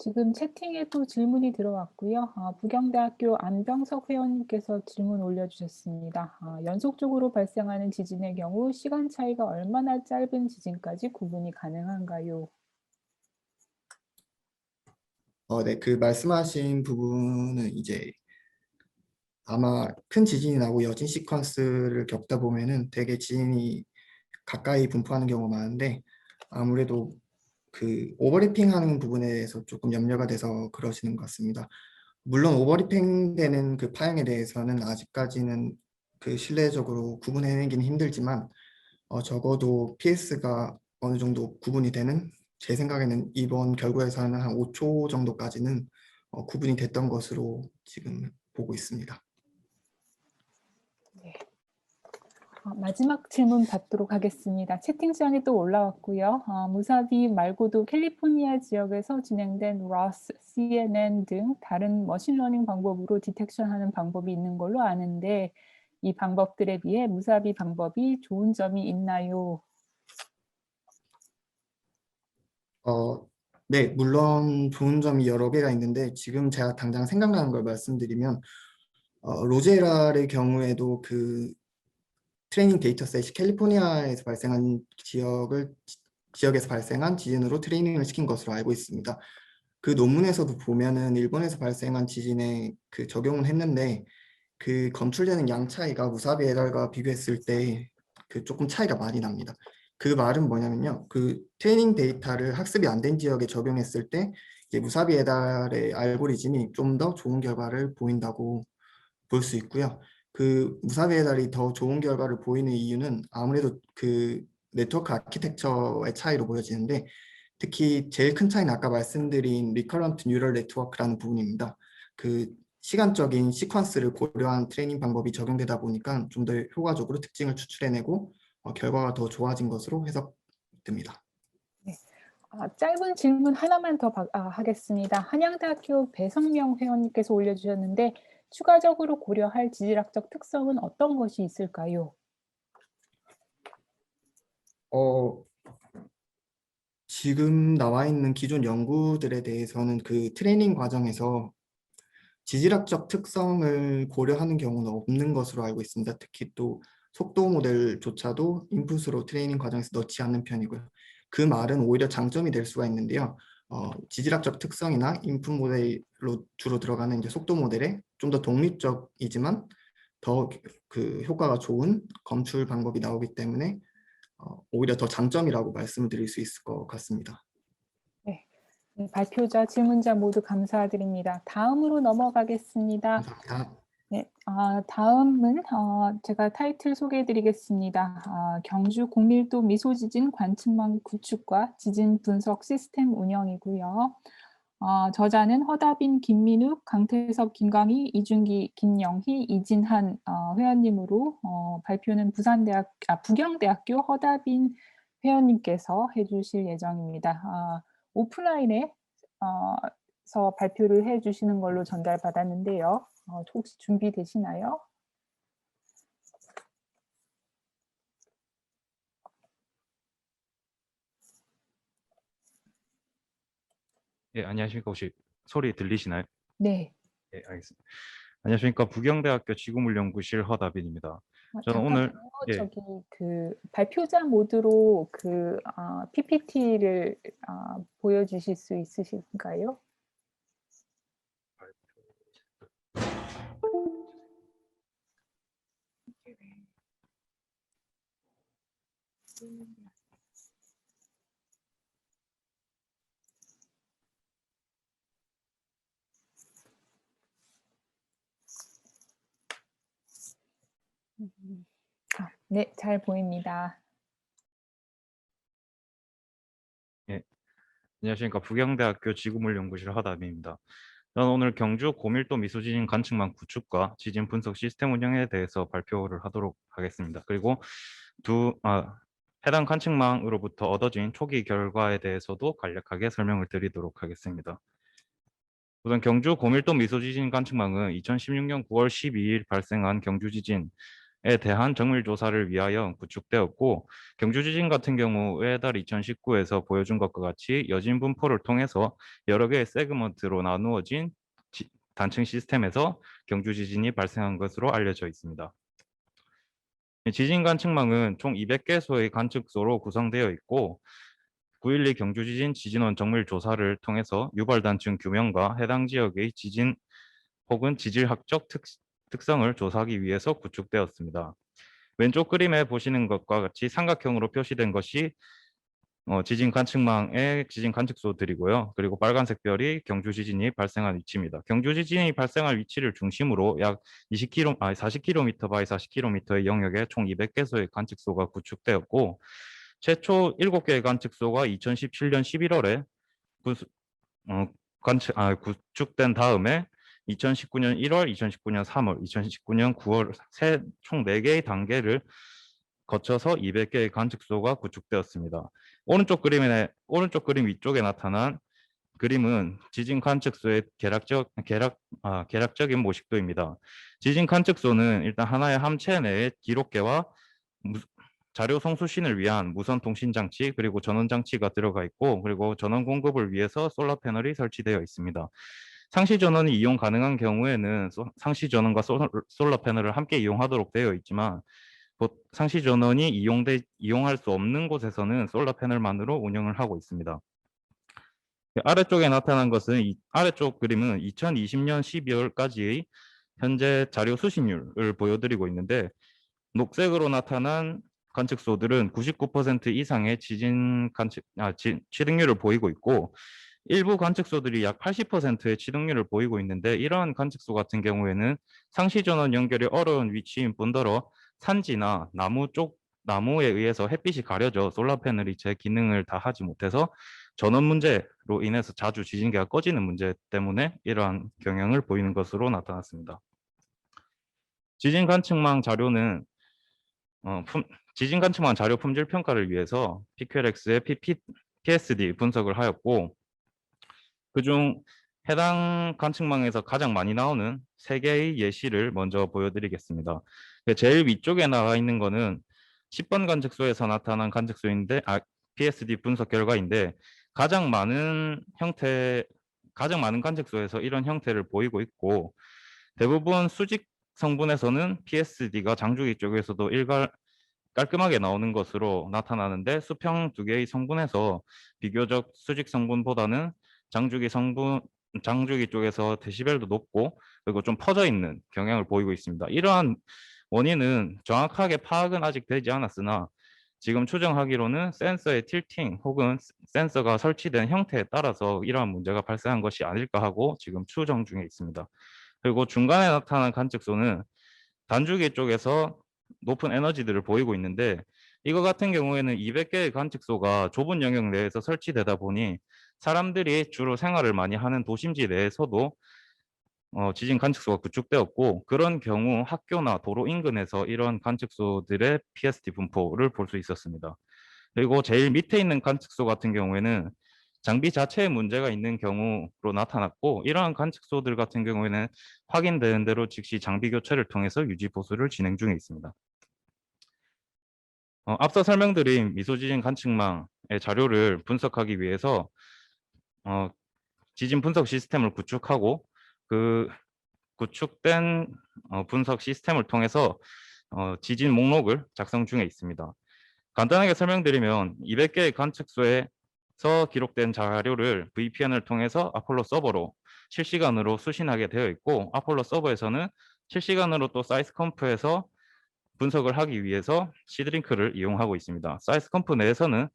지금 채팅에도 질문이 들어왔고요. 부경대학교 안병석 회원님께서 질문 올려주셨습니다. 연속적으로 발생하는 지진의 경우 시간 차이가 얼마나 짧은 지진까지 구분이 가능한가요? 네, 그 말씀하신 부분은 이제 아마 큰 지진이 나고 여진 시퀀스를 겪다 보면은 되게 지진이 가까이 분포하는 경우가 많은데 아무래도 그 오버래핑하는 부분에 대해서 조금 염려가 돼서 그러시는 것 같습니다. 물론 오버래핑 되는 그 파형에 대해서는 아직까지는 그 신뢰적으로 구분해내기는 힘들지만 적어도 PS가 어느 정도 구분이 되는 제 생각에는 이번 결과에서는 한 5초 정도까지는 구분이 됐던 것으로 지금 보고 있습니다. 마지막 질문 받도록 하겠습니다. 채팅창에 또 올라왔고요. 무사비 말고도 캘리포니아 지역에서 진행된 ROS, CNN 등 다른 머신러닝 방법으로 디텍션하는 방법이 있는 걸로 아는데 이 방법들에 비해 무사비 방법이 좋은 점이 있나요? 네, 물론 좋은 점이 여러 개가 있는데 지금 제가 당장 생각나는 걸 말씀드리면 로제랄의 경우에도 그 트레이닝 데이터셋이 캘리포니아에서 발생한 지역에서 발생한 지진으로 트레이닝을 시킨 것으로 알고 있습니다. 그 논문에서도 보면은 일본에서 발생한 지진에 그 적용을 했는데 그 검출되는 양 차이가 무사비 에달과 비교했을 때 그 조금 차이가 많이 납니다. 그 말은 뭐냐면요. 그 트레이닝 데이터를 학습이 안 된 지역에 적용했을 때 이제 무사비 에달의 알고리즘이 좀 더 좋은 결과를 보인다고 볼 수 있고요. 그 무사비 에달이 더 좋은 결과를 보이는 이유는 아무래도 그 네트워크 아키텍처의 차이로 보여지는데 특히 제일 큰 차이는 아까 말씀드린 리커런트 뉴럴 네트워크라는 부분입니다. 그 시간적인 시퀀스를 고려한 트레이닝 방법이 적용되다 보니까 좀 더 효과적으로 특징을 추출해내고 결과가 더 좋아진 것으로 해석됩니다. 짧은 질문 하나만 더 하겠습니다. 한양대학교 배성명 회원님께서 올려주셨는데 추가적으로 고려할 지질학적 특성은 어떤 것이 있을까요? 지금 나와 있는 기존 연구들에 대해서는 그 트레이닝 과정에서 지질학적 특성을 고려하는 경우는 없는 것으로 알고 있습니다. 특히 또 속도 모델조차도 인풋으로 트레이닝 과정에서 넣지 않는 편이고요. 그 말은 오히려 장점이 될 수가 있는데요. 지질학적 특성이나 인풋 모델로 주로 들어가는 이제 속도 모델에 좀 더 독립적이지만 더 그 효과가 좋은 검출 방법이 나오기 때문에 오히려 더 장점이라고 말씀을 드릴 수 있을 것 같습니다. 네, 발표자, 질문자 모두 감사드립니다. 다음으로 넘어가겠습니다. 감사합니다. 네, 다음은 제가 타이틀 소개해드리겠습니다. 경주 고밀도 미소지진 관측망 구축과 지진 분석 시스템 운영이고요. 저자는 허다빈, 김민욱, 강태섭, 김광희, 이준기, 김영희, 이진한 회원님으로 발표는 부경대학교 허다빈 회원님께서 해주실 예정입니다. 오프라인에 서 발표를 해주시는 걸로 전달받았는데요. 혹시 준비되시나요? 예, 안녕하십니까. 혹시 소리 들리시나요? 네. 예, 알겠습니다. 안녕하십니까. 부경대학교 지구물연구실 허다빈입니다. 저는 오늘 잠깐만요. 저기 그 발표자 모드로 그 PPT를 보여주실 수 있으실까요? 네, 잘 보입니다. 예, 안녕하십니까. 부경대학교 지구물연구실 허다빈입니다. 저는 오늘 경주 고밀도 미소지진 관측망 구축과 지진 분석 시스템 운영에 대해서 발표를 하도록 하겠습니다. 그리고 해당 관측망으로부터 얻어진 초기 결과에 대해서도 간략하게 설명을 드리도록 하겠습니다. 우선 경주 고밀도 미소지진 관측망은 2016년 9월 12일 발생한 경주 지진에 대한 정밀 조사를 위하여 구축되었고, 경주 지진 같은 경우 달 2019에서 보여준 것과 같이 여진 분포를 통해서 여러 개의 세그먼트로 나누어진 단층 시스템에서 경주 지진이 발생한 것으로 알려져 있습니다. 지진 관측망은 총 200개소의 관측소로 구성되어 있고 9.12 경주지진 지진원 정밀 조사를 통해서 유발단층 규명과 해당 지역의 지진 혹은 지질학적 특성을 조사하기 위해서 구축되었습니다. 왼쪽 그림에 보시는 것과 같이 삼각형으로 표시된 것이 지진 관측망의 지진 관측소들이고요. 그리고 빨간색 별이 경주 지진이 발생한 위치입니다. 경주 지진이 발생할 위치를 중심으로 약 40km by 40km의 영역에 총 200개소의 관측소가 구축되었고, 최초 7개의 관측소가 2017년 11월에 구축된 다음에 2019년 1월, 2019년 3월, 2019년 9월 총 4개의 단계를 거쳐서 200개의 관측소가 구축되었습니다. 오른쪽 그림 위쪽에 나타난 그림은 지진 관측소의 계략적인 모식도입니다. 지진 관측소는 일단 하나의 함체 내에 기록계와 자료 송수신을 위한 무선 통신 장치 그리고 전원 장치가 들어가 있고, 그리고 전원 공급을 위해서 솔라 패널이 설치되어 있습니다. 상시 전원이 이용 가능한 경우에는 상시 전원과 솔라 패널을 함께 이용하도록 되어 있지만, 상시 전원이 이용할 수 없는 곳에서는 솔라 패널만으로 운영을 하고 있습니다. 아래쪽에 나타난 것은 아래쪽 그림은 2020년 12월까지의 현재 자료 수신율을 보여드리고 있는데, 녹색으로 나타난 관측소들은 99% 이상의 취득률을 보이고 있고, 일부 관측소들이 약 80%의 취득률을 보이고 있는데, 이러한 관측소 같은 경우에는 상시 전원 연결이 어려운 위치인 뿐더러 산지나 나무에 의해서 햇빛이 가려져 솔라 패널이 제 기능을 다 하지 못해서 전원 문제로 인해서 자주 지진계가 꺼지는 문제 때문에 이러한 경향을 보이는 것으로 나타났습니다. 지진 관측망 자료는 지진 관측망 자료 품질 평가를 위해서 PQLX의 PSD 분석을 하였고, 그중 해당 관측망에서 가장 많이 나오는 3개의 예시를 먼저 보여드리겠습니다. 제일 위쪽에 나와 있는 거는 10번 관측소에서 나타난 관측소인데, PSD 분석 결과인데, 가장 많은 관측소에서 이런 형태를 보이고 있고, 대부분 수직 성분에서는 PSD가 장주기 쪽에서도 깔끔하게 나오는 것으로 나타나는데, 수평 2개의 성분에서 비교적 수직 성분보다는 장주기 쪽에서 데시벨도 높고 그리고 좀 퍼져 있는 경향을 보이고 있습니다. 이러한 원인은 정확하게 파악은 아직 되지 않았으나, 지금 추정하기로는 센서의 틸팅 혹은 센서가 설치된 형태에 따라서 이러한 문제가 발생한 것이 아닐까 하고 지금 추정 중에 있습니다. 그리고 중간에 나타난 관측소는 단주기 쪽에서 높은 에너지들을 보이고 있는데, 이거 같은 경우에는 200개의 관측소가 좁은 영역 내에서 설치되다 보니 사람들이 주로 생활을 많이 하는 도심지 내에서도 지진 관측소가 구축되었고, 그런 경우 학교나 도로 인근에서 이런 관측소들의 PSD 분포를 볼 수 있었습니다. 그리고 제일 밑에 있는 관측소 같은 경우에는 장비 자체에 문제가 있는 경우로 나타났고, 이러한 관측소들 같은 경우에는 확인되는 대로 즉시 장비 교체를 통해서 유지 보수를 진행 중에 있습니다. 앞서 설명드린 미소지진 관측망의 자료를 분석하기 위해서 지진 분석 시스템을 구축하고, 그 구축된 분석 시스템을 통해서 지진 목록을 작성 중에 있습니다. 간단하게 설명드리면 200개의 관측소에서 기록된 자료를 VPN을 통해서 아폴로 서버로 실시간으로 수신하게 되어 있고, 아폴로 서버에서는 실시간으로 또 사이스컴프에서 분석을 하기 위해서 시드링크를 이용하고 있습니다. 사이스컴프 내에서는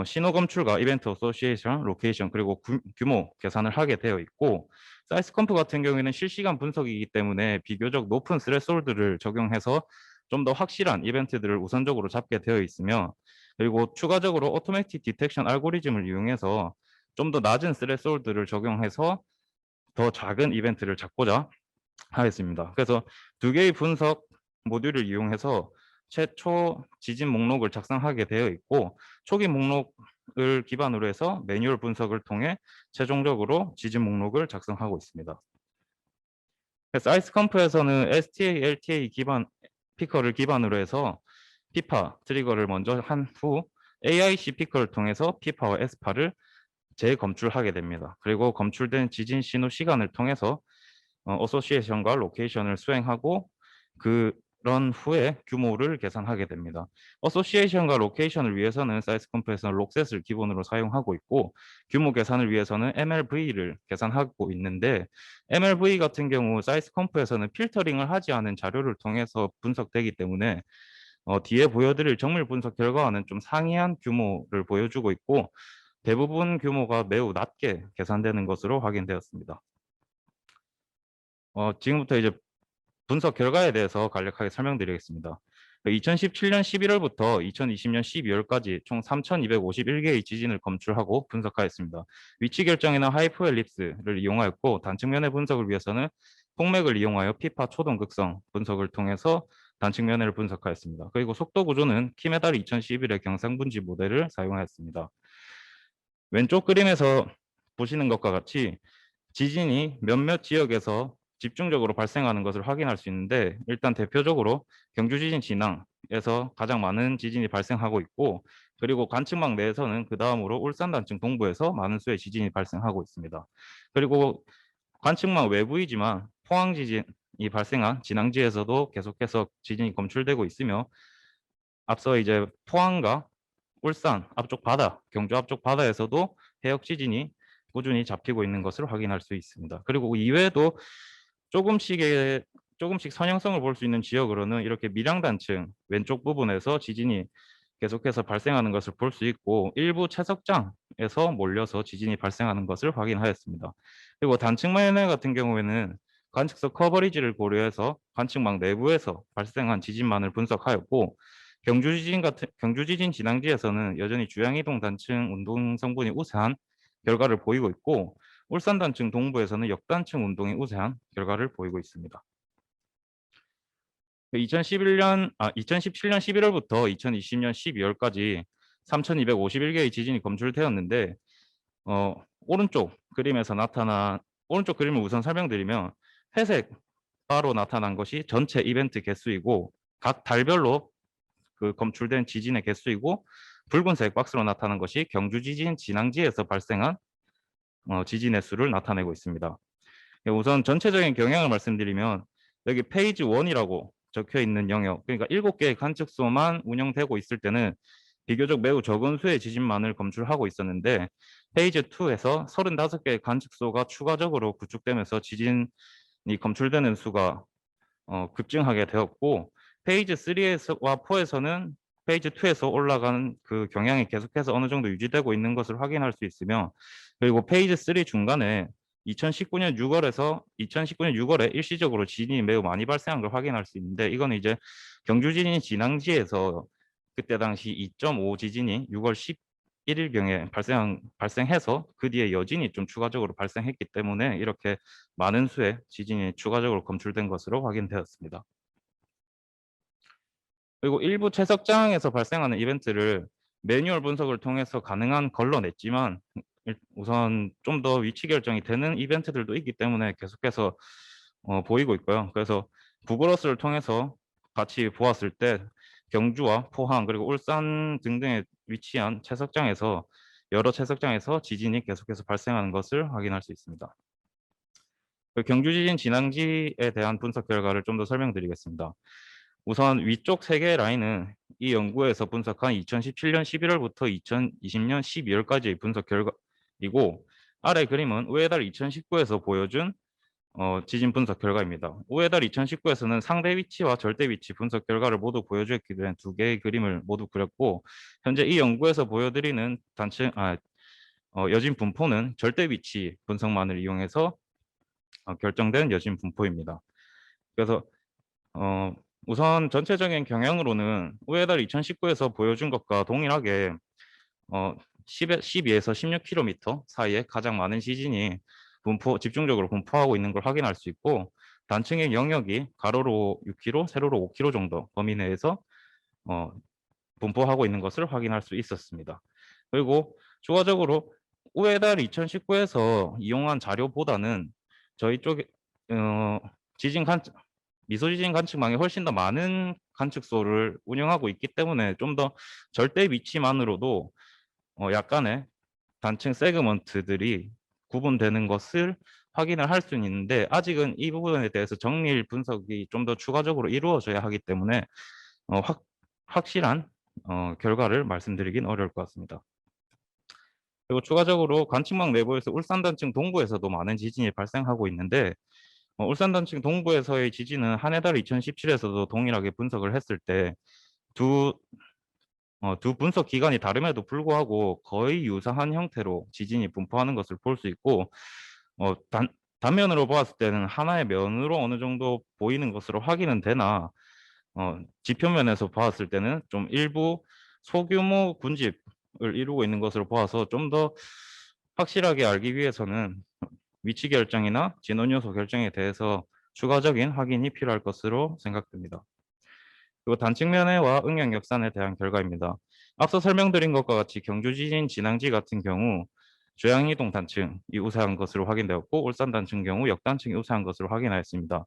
신호 검출과 이벤트 어소시에이션, 로케이션, 그리고 규모 계산을 하게 되어 있고, 사이스컴프 같은 경우에는 실시간 분석이기 때문에 비교적 높은 스레솔드를 적용해서 좀 더 확실한 이벤트들을 우선적으로 잡게 되어 있으며, 그리고 추가적으로 오토매틱 디텍션 알고리즘을 이용해서 좀 더 낮은 스레솔드를 적용해서 더 작은 이벤트를 잡고자 하겠습니다. 그래서 2개의 분석 모듈을 이용해서 최초 지진 목록을 작성하게 되어 있고, 초기 목록을 기반으로 해서 매뉴얼 분석을 통해 최종적으로 지진 목록을 작성하고 있습니다. 사이스컴프에서는 STA, LTA 피커를 기반으로 해서 피파 트리거를 먼저 한 후 AIC 피커를 통해서 피파와 에스파를 재검출하게 됩니다. 그리고 검출된 지진 신호 시간을 통해서 어소시에이션과 로케이션을 수행하고, 그런 후에 규모를 계산하게 됩니다. 어소시에이션과 로케이션을 위해서는 사이스컴프에서는 록셋을 기본으로 사용하고 있고, 규모 계산을 위해서는 MLV를 계산하고 있는데, MLV 같은 경우 사이스컴프에서는 필터링을 하지 않은 자료를 통해서 분석되기 때문에 뒤에 보여드릴 정밀 분석 결과와는 좀 상이한 규모를 보여주고 있고, 대부분 규모가 매우 낮게 계산되는 것으로 확인되었습니다. 지금부터 이제 분석 결과에 대해서 간략하게 설명드리겠습니다. 2017년 11월부터 2020년 12월까지 총 3,251개의 지진을 검출하고 분석하였습니다. 위치 결정에는 하이퍼 엘립스를 이용하였고 단측면의 분석을 위해서는 폭맥을 이용하여 피파 초동극성 분석을 통해서 단측면을 분석하였습니다. 그리고 속도 구조는 키메달 2011의 경상분지 모델을 사용하였습니다. 왼쪽 그림에서 보시는 것과 같이 지진이 몇몇 지역에서 집중적으로 발생하는 것을 확인할 수 있는데 일단 대표적으로 경주 지진 진앙에서 가장 많은 지진이 발생하고 있고 그리고 관측망 내에서는 그 다음으로 울산 단층 동부에서 많은 수의 지진이 발생하고 있습니다. 그리고 관측망 외부이지만 포항 지진이 발생한 진앙지에서도 계속해서 지진이 검출되고 있으며 앞서 이제 포항과 울산 앞쪽 바다, 경주 앞쪽 바다에서도 해역 지진이 꾸준히 잡히고 있는 것을 확인할 수 있습니다. 그리고 이외에도 조금씩 선형성을 볼 수 있는 지역으로는 이렇게 밀양단층 왼쪽 부분에서 지진이 계속해서 발생하는 것을 볼 수 있고 일부 채석장에서 몰려서 지진이 발생하는 것을 확인하였습니다. 그리고 단층만해 같은 경우에는 관측소 커버리지를 고려해서 관측망 내부에서 발생한 지진만을 분석하였고 경주 지진 진앙지에서는 여전히 주양이동 단층 운동 성분이 우세한 결과를 보이고 있고 울산 단층 동부에서는 역단층 운동이 우세한 결과를 보이고 있습니다. 2017년 11월부터 2020년 12월까지 3,251개의 지진이 검출되었는데 오른쪽 그림을 우선 설명드리면 회색 바로 나타난 것이 전체 이벤트 개수이고 각 달별로 그 검출된 지진의 개수이고 붉은색 박스로 나타난 것이 경주 지진 진앙지에서 발생한 지진의 수를 나타내고 있습니다. 우선 전체적인 경향을 말씀드리면 여기 페이지 1이라고 적혀 있는 영역, 그러니까 7개의 관측소만 운영되고 있을 때는 비교적 매우 적은 수의 지진만을 검출하고 있었는데 페이지 2에서 35개의 관측소가 추가적으로 구축되면서 지진이 검출되는 수가 급증하게 되었고 페이지 3와 4에서는 페이지 2에서 올라가는 그 경향이 계속해서 어느 정도 유지되고 있는 것을 확인할 수 있으며 그리고 페이지 3 중간에 2019년 6월에 일시적으로 지진이 매우 많이 발생한 걸 확인할 수 있는데 이거는 이제 경주 지진 진앙지에서 그때 당시 2.5 지진이 6월 11일경에 발생해서 그 뒤에 여진이 좀 추가적으로 발생했기 때문에 이렇게 많은 수의 지진이 추가적으로 검출된 것으로 확인되었습니다. 그리고 일부 채석장에서 발생하는 이벤트를 매뉴얼 분석을 통해서 가능한 걸러냈지만 우선 좀 더 위치 결정이 되는 이벤트들도 있기 때문에 계속해서 보이고 있고요. 그래서 구글어스를 통해서 같이 보았을 때 경주와 포항 그리고 울산 등등에 위치한 채석장에서 여러 채석장에서 지진이 계속해서 발생하는 것을 확인할 수 있습니다. 경주 지진 진앙지에 대한 분석 결과를 좀 더 설명드리겠습니다. 우선 위쪽 3개의 라인은 이 연구에서 분석한 2017년 11월부터 2020년 12월까지의 분석 결과이고 아래 그림은 우에달 2019에서 보여준 지진 분석 결과입니다. 우에달 2019에서는 상대 위치와 절대 위치 분석 결과를 모두 보여주었기 때문에 2개의 그림을 모두 그렸고 현재 이 연구에서 보여드리는 여진 분포는 절대 위치 분석만을 이용해서 결정된 여진 분포입니다. 그래서 우선 전체적인 경향으로는 우에달 2019에서 보여준 것과 동일하게 12에서 16km 사이에 가장 많은 지진이 집중적으로 분포하고 있는 걸 확인할 수 있고 단층의 영역이 가로로 6km, 세로로 5km 정도 범위 내에서 분포하고 있는 것을 확인할 수 있었습니다. 그리고 추가적으로 우에달 2019에서 이용한 자료보다는 저희 쪽에 미소지진 관측망에 훨씬 더 많은 관측소를 운영하고 있기 때문에 좀 더 절대 위치만으로도 약간의 단층 세그먼트들이 구분되는 것을 확인을 할 수는 있는데 아직은 이 부분에 대해서 정밀 분석이 좀 더 추가적으로 이루어져야 하기 때문에 확실한 결과를 말씀드리긴 어려울 것 같습니다. 그리고 추가적으로 관측망 내부에서 울산 단층 동부에서도 많은 지진이 발생하고 있는데 울산 단층 동부에서의 지진은 한해달 2017에서도 동일하게 분석을 했을 때 두 분석 기간이 다름에도 불구하고 거의 유사한 형태로 지진이 분포하는 것을 볼 수 있고 단면으로 보았을 때는 하나의 면으로 어느 정도 보이는 것으로 확인은 되나 지표면에서 봤을 때는 좀 일부 소규모 군집을 이루고 있는 것으로 보아서 좀 더 확실하게 알기 위해서는 위치 결정이나 진원 요소 결정에 대해서 추가적인 확인이 필요할 것으로 생각됩니다. 그리고 단층면회와 응용 역산에 대한 결과입니다. 앞서 설명드린 것과 같이 경주 지진 진앙지 같은 경우 조양이동 단층이 우세한 것으로 확인되었고 울산 단층 경우 역단층이 우세한 것으로 확인하였습니다.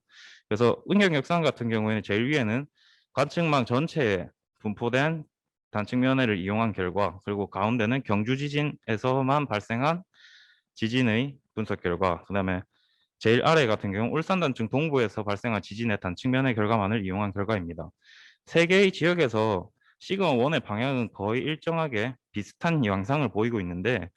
그래서 응용 역산 같은 경우에는 제일 위에는 관측망 전체에 분포된 단층 면회를 이용한 결과, 그리고 가운데는 경주 지진에서만 발생한 지진의 분석 결과, 그다음에 제일 아래 같은 경우 울산 단층 동부에서 발생한 지진의 단층 면회 결과만을 이용한 결과입니다. 세 개의 지역에서 시그마1의 방향은 거의 일정하게 비슷한 양상을 보이고 있는데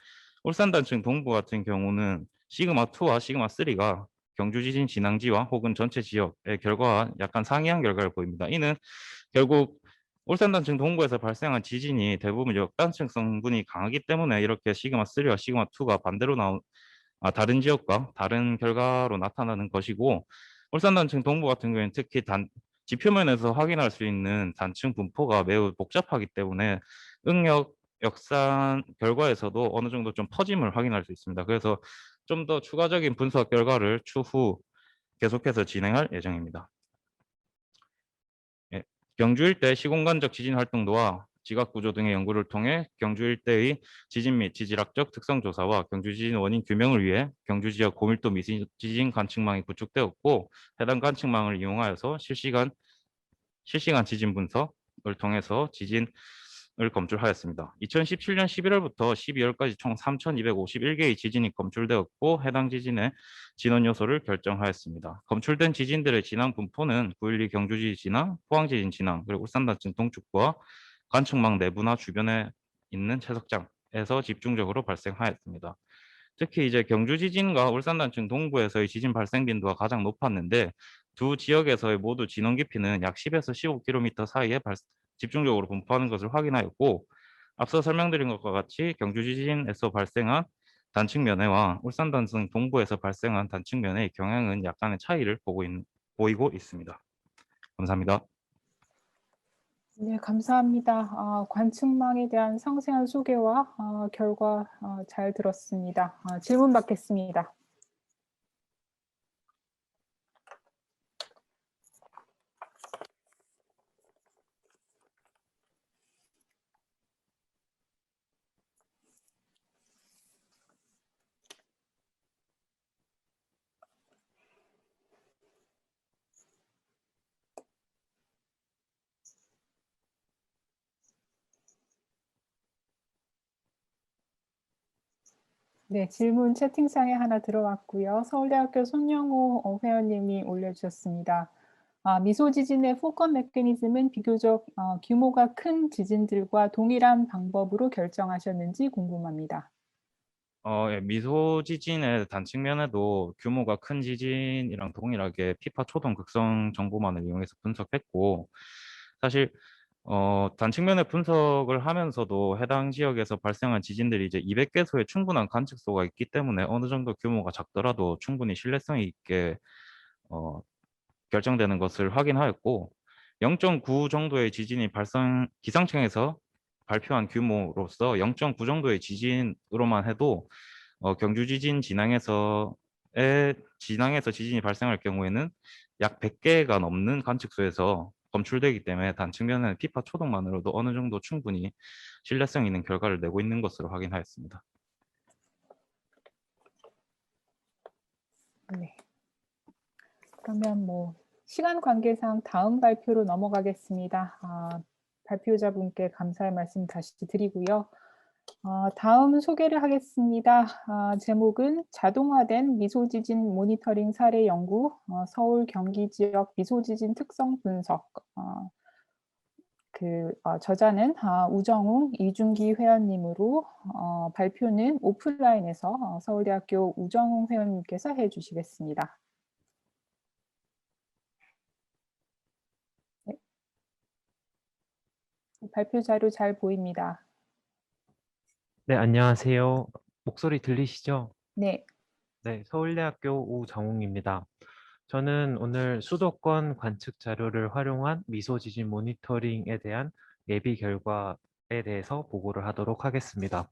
울산 단층 동부 같은 경우는 시그마2와 시그마3가 경주 지진 진앙지와 혹은 전체 지역의 결과와 약간 상이한 결과를 보입니다. 이는 결국 울산 단층 동부에서 발생한 지진이 대부분 역단층 성분이 강하기 때문에 이렇게 시그마3와 시그마2가 반대로 다른 지역과 다른 결과로 나타나는 것이고, 울산 단층 동부 같은 경우에는 특히 지표면에서 확인할 수 있는 단층 분포가 매우 복잡하기 때문에 응역 역산 결과에서도 어느 정도 좀 퍼짐을 확인할 수 있습니다. 그래서 좀 더 추가적인 분석 결과를 추후 계속해서 진행할 예정입니다. 예, 경주 일대 시공간적 지진 활동도와 지각 구조 등의 연구를 통해 경주 일대의 지진 및 지질학적 특성 조사와 경주 지진 원인 규명을 위해 경주 지역 고밀도 미지진 관측망이 구축되었고, 해당 관측망을 이용하여서 실시간 지진 분석을 통해서 지진을 검출하였습니다. 2017년 11월부터 12월까지 총 3,251개의 지진이 검출되었고 해당 지진의 진원 요소를 결정하였습니다. 검출된 지진들의 진앙 분포는 9.12 경주지진 진앙, 포항지진 진앙, 그리고 울산단층 동축과 관측망 내부나 주변에 있는 채석장에서 집중적으로 발생하였습니다. 특히 이제 경주 지진과 울산 단층 동부에서의 지진 발생 빈도가 가장 높았는데 두 지역에서의 모두 진원 깊이는 약 10에서 15km 사이에 집중적으로 분포하는 것을 확인하였고, 앞서 설명드린 것과 같이 경주 지진에서 발생한 단층 면회와 울산 단층 동부에서 발생한 단층 면회의 경향은 약간의 차이를 보이고 있습니다. 감사합니다. 네, 감사합니다. 관측망에 대한 상세한 소개와 결과 잘 들었습니다. 질문 받겠습니다. 네, 질문 채팅창에 하나 들어왔고요. 서울대학교 손영호 회원님이 올려주셨습니다. 미소 지진의 포커 메커니즘은 비교적 규모가 큰 지진들과 동일한 방법으로 결정하셨는지 궁금합니다. 예, 미소 지진의 단측면에도 규모가 큰 지진이랑 동일하게 피파 초동 극성 정보만을 이용해서 분석했고, 사실 단측면의 분석을 하면서도 해당 지역에서 발생한 지진들이 이제 200개소의 충분한 관측소가 있기 때문에 어느 정도 규모가 작더라도 충분히 신뢰성 있게 결정되는 것을 확인하였고, 0.9 정도의 지진이 기상청에서 발표한 규모로서 0.9 정도의 지진으로만 해도 경주 지진 진앙에서 지진이 발생할 경우에는 약 100개가 넘는 관측소에서 검출되기 때문에 단측면에는 피파 초동만으로도 어느 정도 충분히 신뢰성 있는 결과를 내고 있는 것으로 확인하였습니다. 네. 그러면 시간 관계상 다음 발표로 넘어가겠습니다. 발표자분께 감사의 말씀 다시 드리고요. 다음 소개를 하겠습니다. 제목은 자동화된 미소지진 모니터링 사례 연구, 서울 경기 지역 미소지진 특성 분석. 저자는 우정웅 이준기 회원님으로 발표는 오프라인에서 서울대학교 우정웅 회원님께서 해주시겠습니다. 네. 발표 자료 잘 보입니다. 네, 안녕하세요. 목소리 들리시죠? 네. 네, 서울대학교 우정웅입니다. 저는 오늘 수도권 관측 자료를 활용한 미소 지진 모니터링에 대한 예비 결과에 대해서 보고를 하도록 하겠습니다.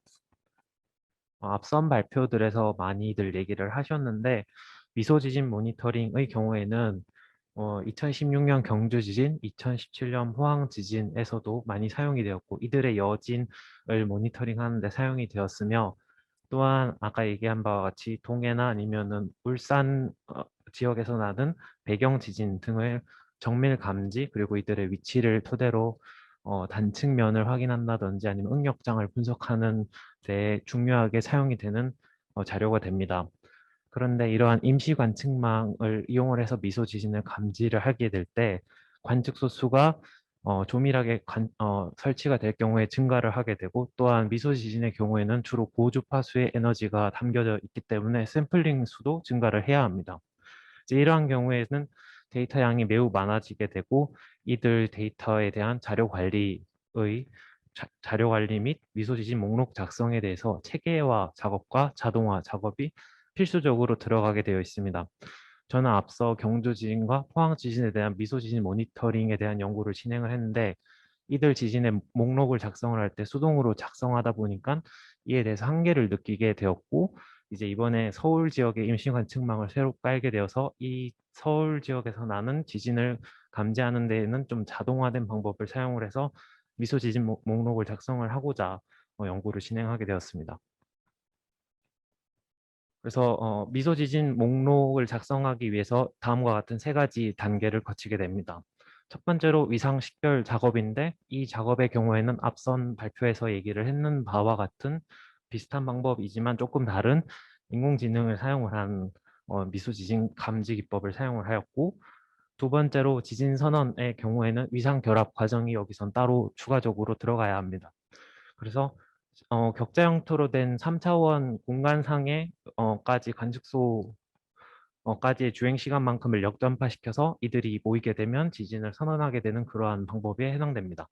앞선 발표들에서 많이들 얘기를 하셨는데 미소 지진 모니터링의 경우에는 2016년 경주 지진, 2017년 포항 지진에서도 많이 사용이 되었고 이들의 여진을 모니터링하는 데 사용이 되었으며 또한 아까 얘기한 바와 같이 동해나 아니면은 울산 지역에서 나는 배경 지진 등을 정밀 감지 그리고 이들의 위치를 토대로 단층면을 확인한다든지 아니면 응력장을 분석하는 데 중요하게 사용이 되는 자료가 됩니다. 그런데 이러한 임시 관측망을 이용을 해서 미소 지진을 감지를 하게 될 때 관측소 수가 조밀하게 설치가 될 경우에 증가를 하게 되고 또한 미소 지진의 경우에는 주로 고주파수의 에너지가 담겨져 있기 때문에 샘플링 수도 증가를 해야 합니다. 이제 이러한 경우에는 데이터 양이 매우 많아지게 되고 이들 데이터에 대한 자료 관리의 자료 관리 및 미소 지진 목록 작성에 대해서 체계화 작업과 자동화 작업이 필수적으로 들어가게 되어 있습니다. 저는 앞서 경주 지진과 포항 지진에 대한 미소 지진 모니터링에 대한 연구를 진행을 했는데 이들 지진의 목록을 작성을 할 때 수동으로 작성하다 보니까 이에 대해서 한계를 느끼게 되었고 이제 이번에 서울 지역의 임시 관측망을 새로 깔게 되어서 이 서울 지역에서 나는 지진을 감지하는 데에는 좀 자동화된 방법을 사용을 해서 미소 지진 목록을 작성을 하고자 연구를 진행하게 되었습니다. 그래서 미소 지진 목록을 작성하기 위해서 다음과 같은 세 가지 단계를 거치게 됩니다. 첫 번째로 위상 식별 작업인데 이 작업의 경우에는 앞선 발표에서 얘기를 했는 바와 같은 비슷한 방법이지만 조금 다른 인공지능을 사용을 한 미소 지진 감지 기법을 사용을 하였고 두 번째로 지진 선언의 경우에는 위상 결합 과정이 여기선 따로 추가적으로 들어가야 합니다. 그래서 격자 형태로 된 3차원 공간상의 까지 관측소 까지의 주행 시간만큼을 역전파시켜서 이들이 모이게 되면 지진을 선언하게 되는 그러한 방법에 해당됩니다.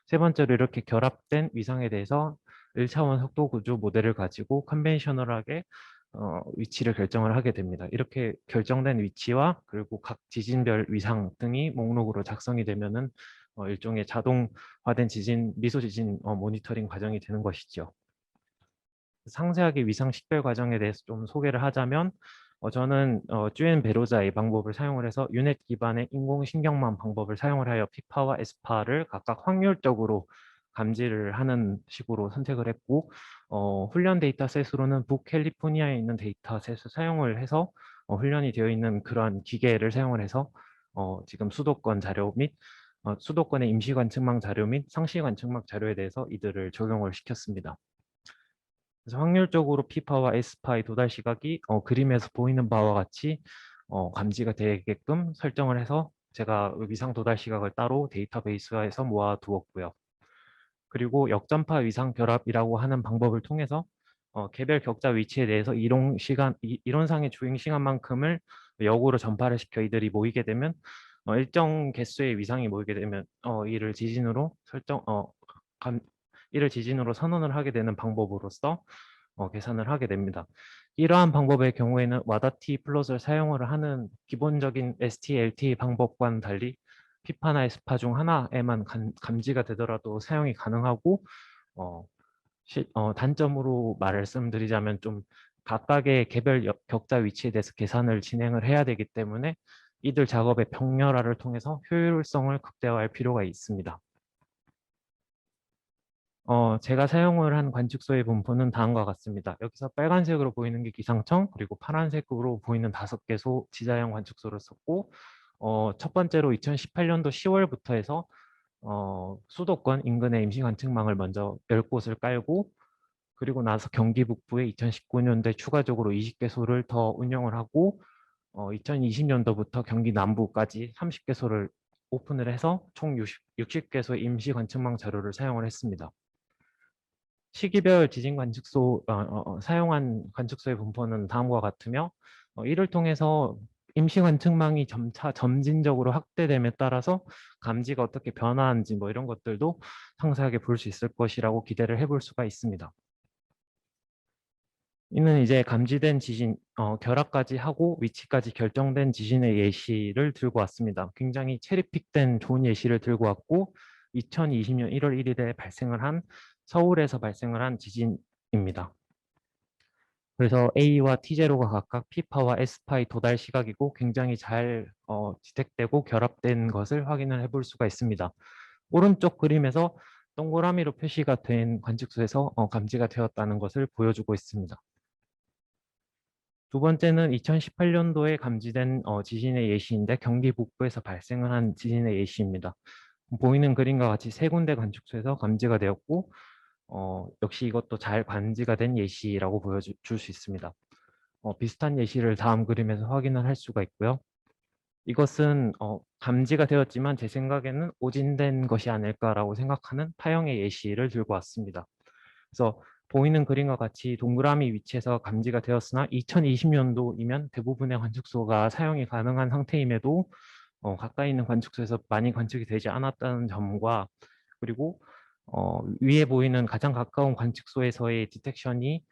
세 번째로 이렇게 결합된 위상에 대해서 1차원 속도 구조 모델을 가지고 컨벤셔널하게 위치를 결정을 하게 됩니다. 이렇게 결정된 위치와 그리고 각 지진별 위상 등이 목록으로 작성이 되면은 일종의 자동화된 지진, 미소 지진 모니터링 과정이 되는 것이죠. 상세하게 위상 식별 과정에 대해서 좀 소개를 하자면 저는 듀엔 베로자의 방법을 사용을 해서 유넷 기반의 인공신경망 방법을 사용을 하여 피파와 에스파를 각각 확률적으로 감지를 하는 식으로 선택을 했고 훈련 데이터셋으로는 북캘리포니아에 있는 데이터셋을 사용을 해서 훈련이 되어 있는 그러한 기계를 사용을 해서 지금 수도권 자료 및 수도권의 임시 관측망 자료 및 상시 관측망 자료에 대해서 이들을 적용을 시켰습니다. 그래서 확률적으로 피파와 에스파의 도달 시각이 그림에서 보이는 바와 같이 감지가 되게끔 설정을 해서 제가 위상 도달 시각을 따로 데이터베이스화해서 모아두었고요. 그리고 역전파 위상 결합이라고 하는 방법을 통해서 개별 격자 위치에 대해서 이론상의 주행 시간만큼을 역으로 전파를 시켜 이들이 모이게 되면 일정 개수의 위상이 모이게 되면 이를 지진으로 이를 지진으로 선언을 하게 되는 방법으로서 계산을 하게 됩니다. 이러한 방법의 경우에는 와다티 플롯을 사용을 하는 기본적인 ST-LT 방법과는 달리 피파나 에스파 중 하나에만 감지가 되더라도 사용이 가능하고 단점으로 말씀드리자면 좀 각각의 개별 격자 위치에 대해서 계산을 진행을 해야 되기 때문에 이들 작업의 병렬화를 통해서 효율성을 극대화할 필요가 있습니다. 제가 사용을 한 관측소의 분포는 다음과 같습니다. 여기서 빨간색으로 보이는 게 기상청, 그리고 파란색으로 보이는 5개소 지자형 관측소를 썼고 첫 번째로 2018년도 10월부터 해서 수도권 인근의 임시 관측망을 먼저 10곳을 깔고 그리고 나서 경기 북부에 2019년도에 추가적으로 20개소를 더 운영을 하고 2020년도부터 경기 남부까지 30개소를 오픈을 해서 총 60개소의 임시 관측망 자료를 사용을 했습니다. 시기별 지진 관측소 사용한 관측소의 분포는 다음과 같으며 이를 통해서 임시 관측망이 점차 점진적으로 확대됨에 따라서 감지가 어떻게 변화하는지 뭐 이런 것들도 상세하게 볼 수 있을 것이라고 기대를 해볼 수가 있습니다. 이는 이제 감지된 지진, 결합까지 하고 위치까지 결정된 지진의 예시를 들고 왔습니다. 굉장히 체리픽된 좋은 예시를 들고 왔고 2020년 1월 1일에 발생을 한 서울에서 발생을 한 지진입니다. 그래서 A와 T0가 각각 P파와 S파의 도달 시각이고 굉장히 잘 지택되고 결합된 것을 확인을 해볼 수가 있습니다. 오른쪽 그림에서 동그라미로 표시가 된 관측소에서 감지가 되었다는 것을 보여주고 있습니다. 두 번째는 2018년도에 감지된 지진의 예시인데 경기 북부에서 발생을 한 지진의 예시입니다. 보이는 그림과 같이 세 군데 관측소에서 감지가 되었고 역시 이것도 잘 관지가 된 예시라고 보여줄 수 있습니다. 비슷한 예시를 다음 그림에서 확인을 할 수가 있고요. 이것은 감지가 되었지만 제 생각에는 오진된 것이 아닐까라고 생각하는 파형의 예시를 들고 왔습니다. 그래서 보이는 그림과 같이 동그라미 위치에서 감지가 되었으나 2020년도이면 대부분의 관측소가 사용이 가능한 상태임에도 가까이 있는 관측소에서 많이 관측이 되지 않았다는 점과 그리고 위에 보이는 가장 가까운 관측소에서의 디텍션이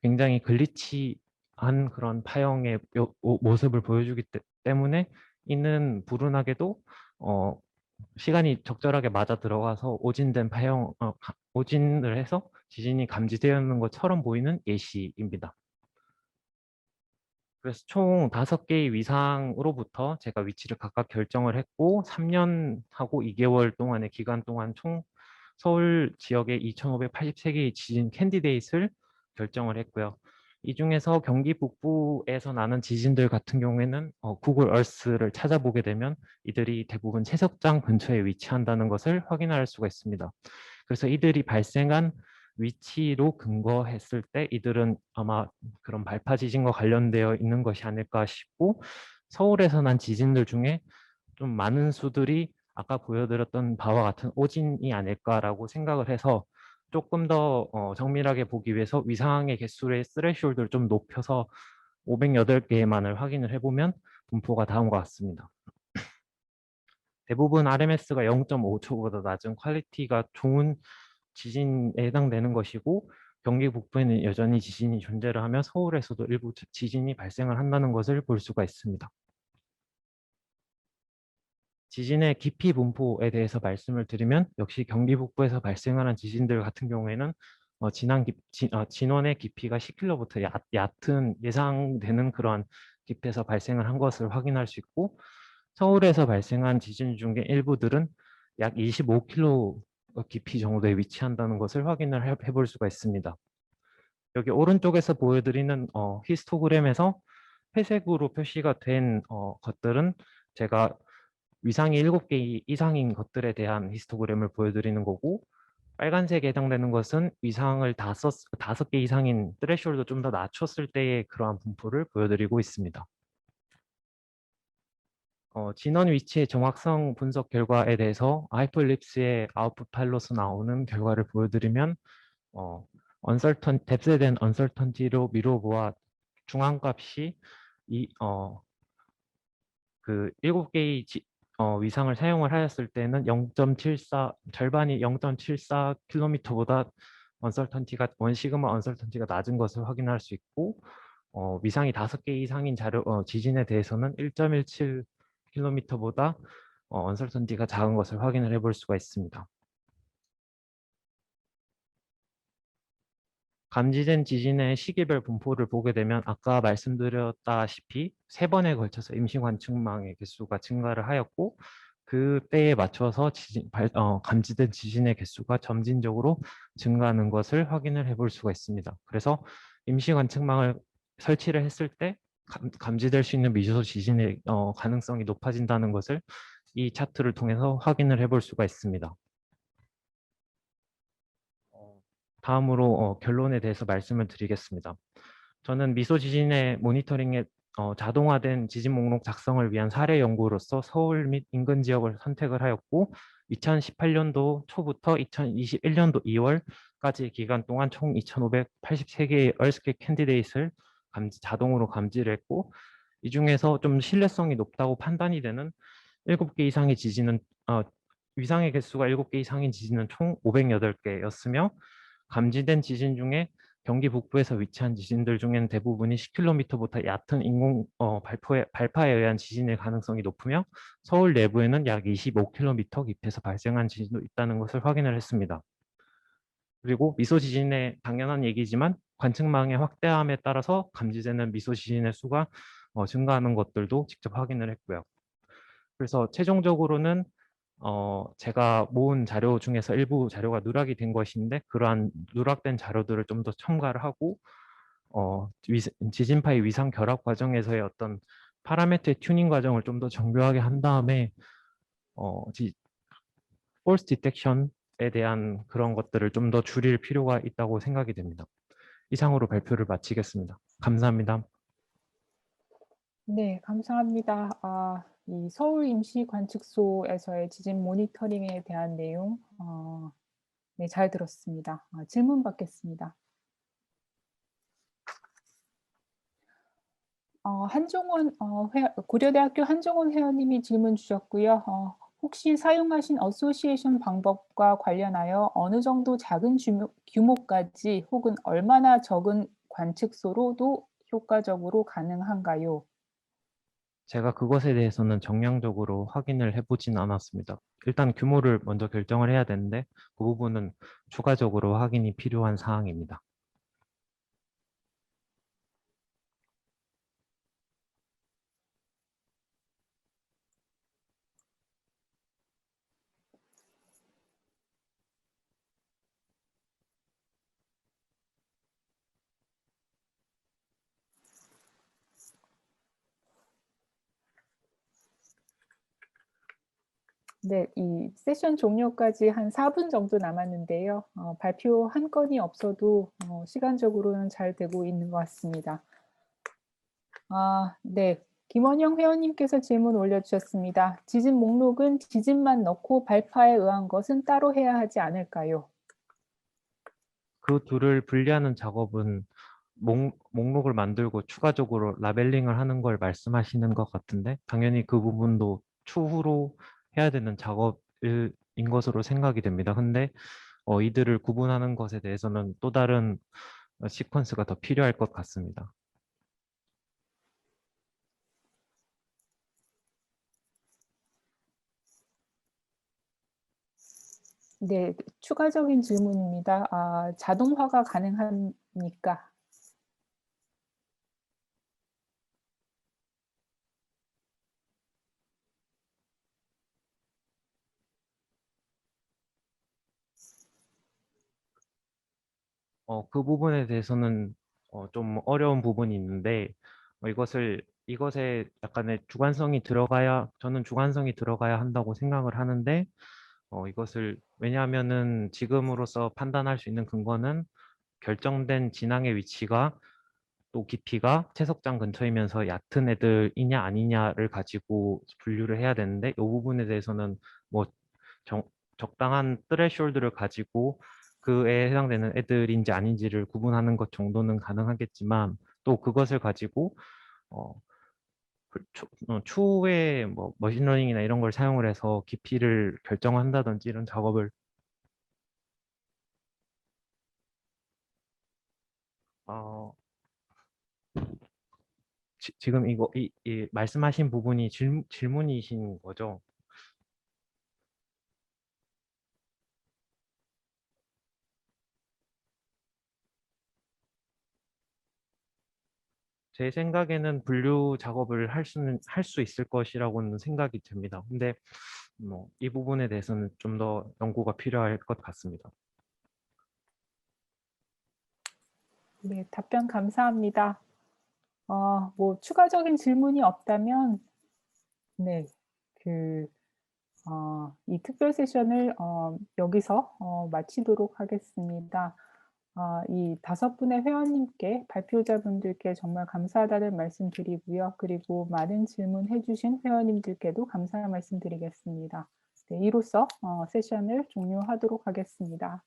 굉장히 글리치한 그런 파형의 모습을 보여주기 때문에 이는 불운하게도 시간이 적절하게 맞아 들어가서 오진된 파형, 오진을 해서 지진이 감지되는 것처럼 보이는 예시입니다. 그래서 총 5개의 위상으로부터 제가 위치를 각각 결정을 했고 3년하고 2개월 동안의 기간 동안 총 서울 지역의 2,583개의 지진 캔디데이트를 결정을 했고요. 이 중에서 경기 북부에서 나는 지진들 같은 경우에는 구글 얼스를 찾아보게 되면 이들이 대부분 채석장 근처에 위치한다는 것을 확인할 수가 있습니다. 그래서 이들이 발생한 위치로 근거했을 때 이들은 아마 그런 발파 지진과 관련되어 있는 것이 아닐까 싶고 서울에서 난 지진들 중에 좀 많은 수들이 아까 보여드렸던 바와 같은 오진이 아닐까라고 생각을 해서 조금 더 정밀하게 보기 위해서 위상의 개수의 스레숄드를 좀 높여서 508개만을 확인을 해보면 분포가 다음과 같습니다. 대부분 RMS가 0.5초보다 낮은 퀄리티가 좋은 지진에 해당되는 것이고 경기 북부에는 여전히 지진이 존재를 하며 서울에서도 일부 지진이 발생을 한다는 것을 볼 수가 있습니다. 지진의 깊이 분포에 대해서 말씀을 드리면 역시 경기 북부에서 발생하는 지진들 같은 경우에는 진원의 깊이가 10km부터 얕은 예상되는 그런 깊이에서 발생을 한 것을 확인할 수 있고 서울에서 발생한 지진 중에 일부들은 약 25km 깊이 정도에 위치한다는 것을 확인을 해볼 수가 있습니다. 여기 오른쪽에서 보여드리는 히스토그램에서 회색으로 표시가 된 것들은 제가 위상이 7개 이상인 것들에 대한 히스토그램을 보여드리는 거고 빨간색에 해당되는 것은 위상을 5개 이상인 스레숄드 좀 더 낮췄을 때의 그러한 분포를 보여드리고 있습니다. 진원 위치의 정확성 분석 결과에 대해서 하이퍼립스의 아웃풋 파일로서 나오는 결과를 보여드리면 뎁스된 언설턴티로 미뤄보아 중앙값이 그 7개의 위상을 사용을 하였을 때는 0.74 절반이 0.74km보다 원시그마 언설턴티가 낮은 것을 확인할 수 있고 위상이 5개 이상인 지진에 대해서는 1.17km보다 언설턴티가 작은 것을 확인을 해볼 수가 있습니다. 감지된 지진의 시기별 분포를 보게 되면 아까 말씀드렸다시피 3번에 걸쳐서 임시 관측망의 개수가 증가를 하였고 그때에 맞춰서 감지된 지진의 개수가 점진적으로 증가하는 것을 확인을 해볼 수가 있습니다. 그래서 임시 관측망을 설치를 했을 때 감지될 수 있는 미소 지진의 가능성이 높아진다는 것을 이 차트를 통해서 확인을 해볼 수가 있습니다. 다음으로 결론에 대해서 말씀을 드리겠습니다. 저는 미소 지진의 모니터링에 자동화된 지진 목록 작성을 위한 사례 연구로서 서울 및 인근 지역을 선택을 하였고 2018년도 초부터 2021년도 2월까지 기간 동안 총 2,583개의 얼스케 캔디데이트를 자동으로 감지를 했고 이 중에서 좀 신뢰성이 높다고 판단이 되는 7개 이상의 지진은 위상의 개수가 7개 이상인 지진은 총 508개였으며 감지된 지진 중에 경기 북부에서 위치한 지진들 중에는 대부분이 10km부터 얕은 발파에 의한 지진일 가능성이 높으며 서울 내부에는 약 25km 깊이에서 발생한 지진도 있다는 것을 확인을 했습니다. 그리고 미소 지진의 당연한 얘기지만 관측망의 확대함에 따라서 감지되는 미소 지진의 수가 증가하는 것들도 직접 확인을 했고요. 그래서 최종적으로는 제가 모은 자료 중에서 일부 자료가 누락이 된 것인데 그러한 누락된 자료들을 좀 더 첨가를 하고 지진파의 위상 결합 과정에서의 어떤 파라미터의 튜닝 과정을 좀 더 정교하게 한 다음에 폴스 디텍션에 대한 그런 것들을 좀 더 줄일 필요가 있다고 생각이 됩니다. 이상으로 발표를 마치겠습니다. 감사합니다. 네, 감사합니다. 이 서울임시관측소에서의 지진 모니터링에 대한 내용, 네, 잘 들었습니다. 질문 받겠습니다. 고려대학교 한종원 회원님이 질문 주셨고요. 혹시 사용하신 어소시에이션 방법과 관련하여 어느 정도 작은 규모까지 혹은 얼마나 적은 관측소로도 효과적으로 가능한가요? 제가 그것에 대해서는 정량적으로 확인을 해보진 않았습니다. 일단 규모를 먼저 결정을 해야 되는데 그 부분은 추가적으로 확인이 필요한 사항입니다. 네, 이 세션 종료까지 한 4분 정도 남았는데요. 발표 한 건이 없어도 시간적으로는 잘 되고 있는 것 같습니다. 네, 김원영 회원님께서 질문 올려주셨습니다. 지진 목록은 지진만 넣고 발파에 의한 것은 따로 해야 하지 않을까요? 그 둘을 분리하는 작업은 목록을 만들고 추가적으로 라벨링을 하는 걸 말씀하시는 것 같은데 당연히 그 부분도 추후로 해야 되는 작업인 것으로 생각이 됩니다. 근데 이들을 구분하는 것에 대해서는 또 다른 시퀀스가 더 필요할 것 같습니다. 네, 추가적인 질문입니다. 자동화가 가능합니까? 그 부분에 대해서는 좀 어려운 부분이 있는데 이것에 약간의 주관성이 들어가야 저는 주관성이 들어가야 한다고 생각을 하는데 이것을 왜냐하면은 지금으로서 판단할 수 있는 근거는 결정된 진앙의 위치가 또 깊이가 채석장 근처이면서 얕은 애들이냐 아니냐를 가지고 분류를 해야 되는데 이 부분에 대해서는 뭐 적당한 스레숄드를 가지고 그에 해당되는 애들인지 아닌지를 구분하는 것 정도는 가능하겠지만 또 그것을 가지고 추후에 뭐 머신러닝이나 이런 걸 사용을 해서 깊이를 결정한다든지 이런 작업을 어, 지금 이 말씀하신 부분이 질문이신 거죠? 제 생각에는 분류 작업을 할 수 있을 것이라고는 생각이 됩니다. 근데 이 부분에 대해서는 좀 더 연구가 필요할 것 같습니다. 네, 답변 감사합니다. 뭐 추가적인 질문이 없다면 네, 이 특별 세션을 여기서 마치도록 하겠습니다. 이 5분의 회원님께 발표자분들께 정말 감사하다는 말씀 드리고요. 그리고 많은 질문해 주신 회원님들께도 감사 말씀 드리겠습니다. 네, 이로써 세션을 종료하도록 하겠습니다.